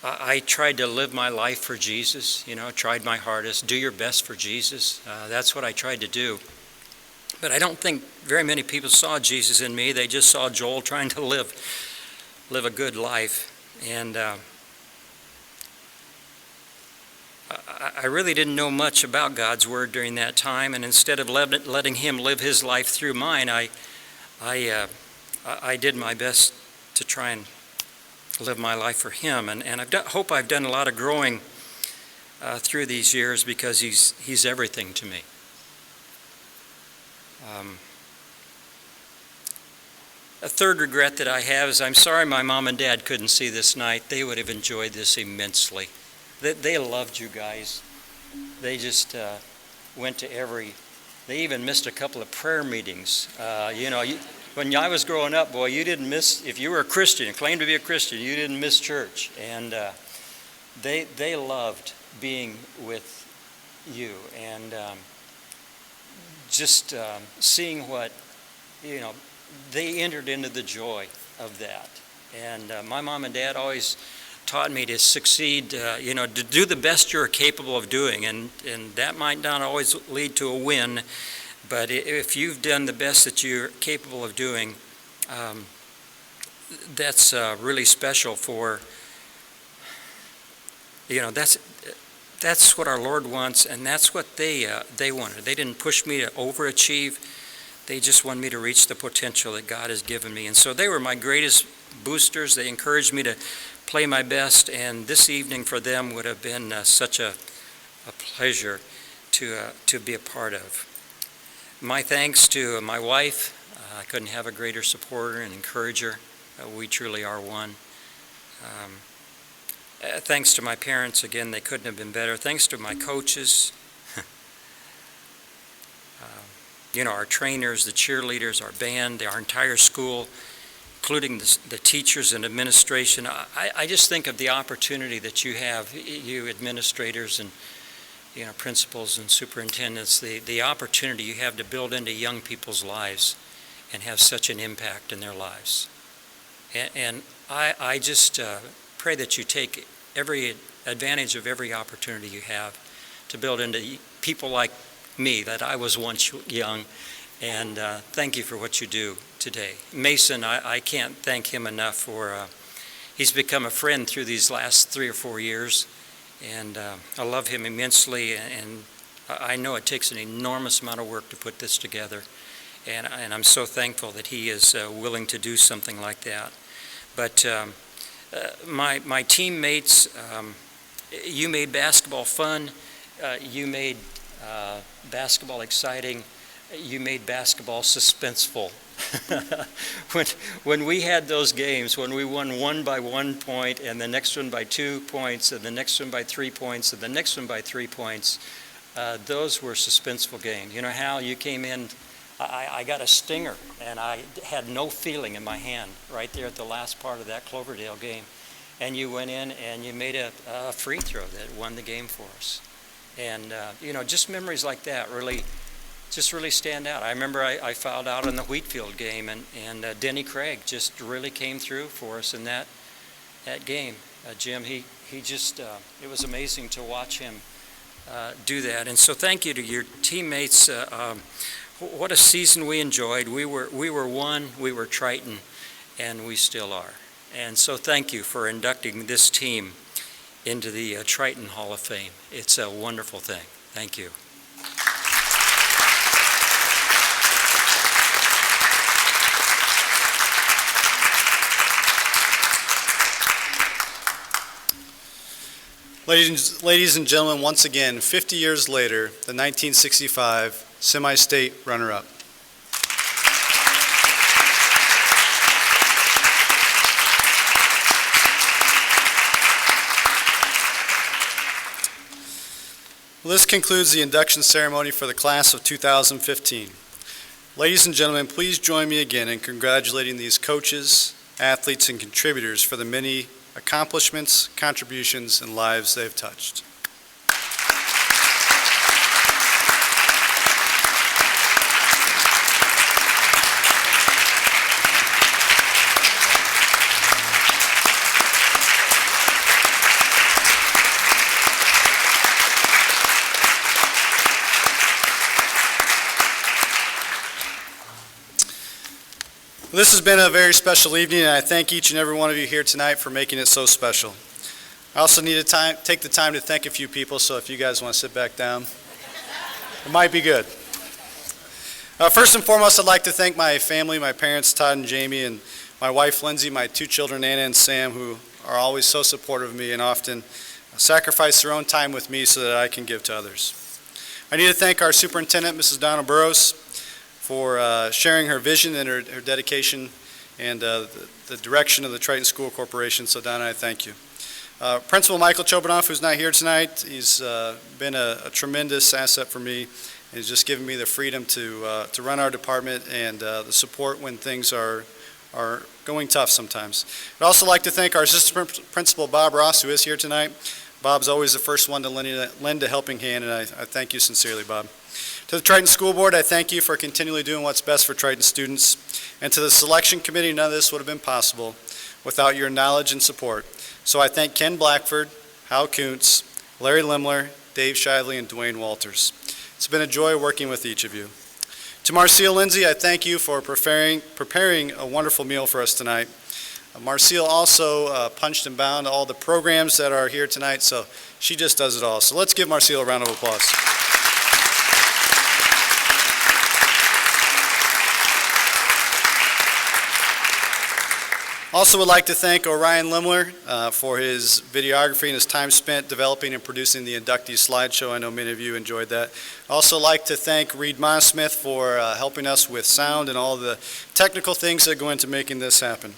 I tried to live my life for Jesus, tried my hardest. Do your best for Jesus. That's what I tried to do. But I don't think very many people saw Jesus in me. They just saw Joel trying to live a good life. And I really didn't know much about God's Word during that time. And instead of letting Him live His life through mine, I did my best to try and live my life for Him, and I hope I've done a lot of growing through these years, because He's everything to me. A third regret that I have is I'm sorry my mom and dad couldn't see this night. They would have enjoyed this immensely. They loved you guys. They just went to they even missed a couple of prayer meetings. When I was growing up, boy, you didn't miss, if you were a Christian, claimed to be a Christian, you didn't miss church. And they loved being with you, and just seeing what, they entered into the joy of that. And my mom and dad always taught me to succeed, to do the best you're capable of doing. And that might not always lead to a win, but if you've done the best that you're capable of doing, that's really special for, that's what our Lord wants, and that's what they wanted. They didn't push me to overachieve. They just wanted me to reach the potential that God has given me. And so they were my greatest boosters. They encouraged me to play my best, and this evening for them would have been such a pleasure to be a part of. My thanks to my wife. I couldn't have a greater supporter and encourager. We truly are one. Thanks to my parents, again, they couldn't have been better. Thanks to my coaches, our trainers, the cheerleaders, our band, our entire school, including the teachers and administration. I just think of the opportunity that you have, you administrators and principals and superintendents, the opportunity you have to build into young people's lives and have such an impact in their lives. And I just pray that you take every advantage of every opportunity you have to build into people like me, that I was once young, and thank you for what you do today. Mason, I can't thank him enough for, he's become a friend through these last 3 or 4 years, and I love him immensely, and I know it takes an enormous amount of work to put this together, and I'm so thankful that he is willing to do something like that. But my teammates, you made basketball fun, you made basketball exciting, you made basketball suspenseful. When we had those games, when we won one by 1 point and the next one by 2 points and the next one by 3 points and the next one by 3 points, those were suspenseful games. You know, Hal, you came in, I got a stinger and I had no feeling in my hand right there at the last part of that Cloverdale game. And you went in and you made a free throw that won the game for us. And, just memories like that really stand out. I remember I fouled out in the Wheatfield game, and Denny Craig just really came through for us in that game. Jim, he just, it was amazing to watch him do that. And so thank you to your teammates. What a season we enjoyed. We were one, we were Triton, and we still are. And so thank you for inducting this team into the Triton Hall of Fame. It's a wonderful thing. Thank you.
Ladies and gentlemen, once again, 50 years later, the 1965 semi-state runner-up. Well, this concludes the induction ceremony for the class of 2015. Ladies and gentlemen, please join me again in congratulating these coaches, athletes, and contributors for the many accomplishments, contributions, and lives they've touched. This has been a very special evening, and I thank each and every one of you here tonight for making it so special. I also need to take the time to thank a few people, so if you guys want to sit back down, it might be good. First and foremost, I'd like to thank my family, my parents, Todd and Jamie, and my wife, Lindsay, my 2 children, Anna and Sam, who are always so supportive of me and often sacrifice their own time with me so that I can give to others. I need to thank our superintendent, Mrs. Donna Burrows, for sharing her vision and her dedication and the direction of the Triton School Corporation. So Donna, I thank you. Principal Michael Chobanoff, who's not here tonight, he's been a tremendous asset for me. He's just given me the freedom to run our department and the support when things are going tough sometimes. I'd also like to thank our assistant principal, Bob Ross, who is here tonight. Bob's always the first one to lend a helping hand, and I thank you sincerely, Bob. To the Triton School Board, I thank you for continually doing what's best for Triton students. And to the selection committee, none of this would have been possible without your knowledge and support. So I thank Ken Blackford, Hal Kuntz, Larry Lemler, Dave Shively, and Dwayne Walters. It's been a joy working with each of you. To Marcille Lindsay, I thank you for preparing a wonderful meal for us tonight. Marcille also punched and bound all the programs that are here tonight, so she just does it all. So let's give Marcille a round of applause. Also would like to thank Orion Lemler for his videography and his time spent developing and producing the inductee slideshow. I know many of you enjoyed that. Also like to thank Reed Mosmith for helping us with sound and all the technical things that go into making this happen.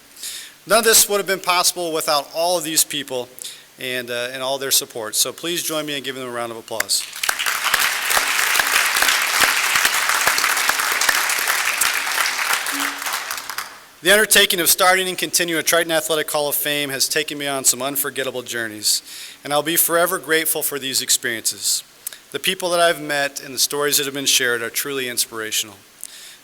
None of this would have been possible without all of these people and all their support. So please join me in giving them a round of applause. The undertaking of starting and continuing a Triton Athletic Hall of Fame has taken me on some unforgettable journeys, and I'll be forever grateful for these experiences. The people that I've met and the stories that have been shared are truly inspirational.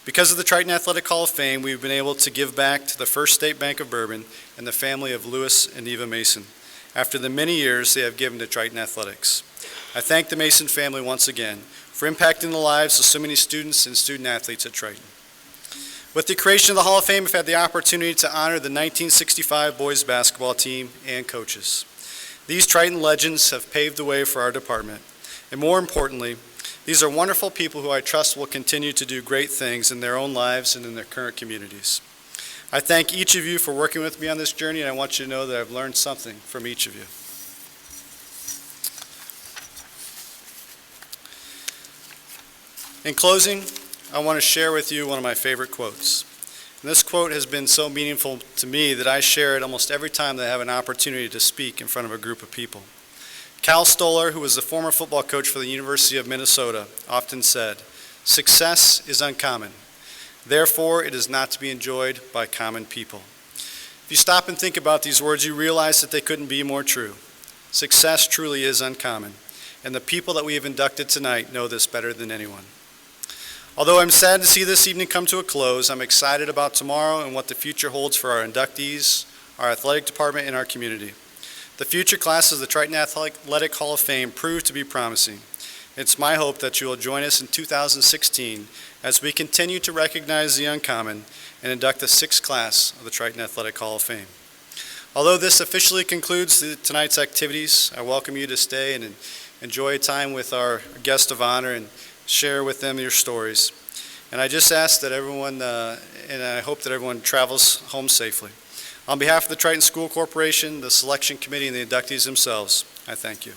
Because of the Triton Athletic Hall of Fame, we've been able to give back to the First State Bank of Bourbon and the family of Lewis and Eva Mason after the many years they have given to Triton Athletics. I thank the Mason family once again for impacting the lives of so many students and student athletes at Triton. With the creation of the Hall of Fame, I've had the opportunity to honor the 1965 boys basketball team and coaches. These Triton legends have paved the way for our department, and more importantly, these are wonderful people who I trust will continue to do great things in their own lives and in their current communities. I thank each of you for working with me on this journey, and I want you to know that I've learned something from each of you. In closing, I want to share with you one of my favorite quotes. And this quote has been so meaningful to me that I share it almost every time that I have an opportunity to speak in front of a group of people. Cal Stoller, who was the former football coach for the University of Minnesota, often said, "Success is uncommon. Therefore, it is not to be enjoyed by common people." If you stop and think about these words, you realize that they couldn't be more true. Success truly is uncommon, and the people that we have inducted tonight know this better than anyone. Although I'm sad to see this evening come to a close, I'm excited about tomorrow and what the future holds for our inductees, our athletic department, and our community. The future classes of the Triton Athletic Hall of Fame prove to be promising. It's my hope that you will join us in 2016 as we continue to recognize the uncommon and induct the 6th class of the Triton Athletic Hall of Fame. Although this officially concludes tonight's activities, I welcome you to stay and enjoy time with our guest of honor and share with them your stories. And I just ask that everyone, and I hope that everyone travels home safely. On behalf of the Triton School Corporation, the selection committee, and the inductees themselves, I thank you.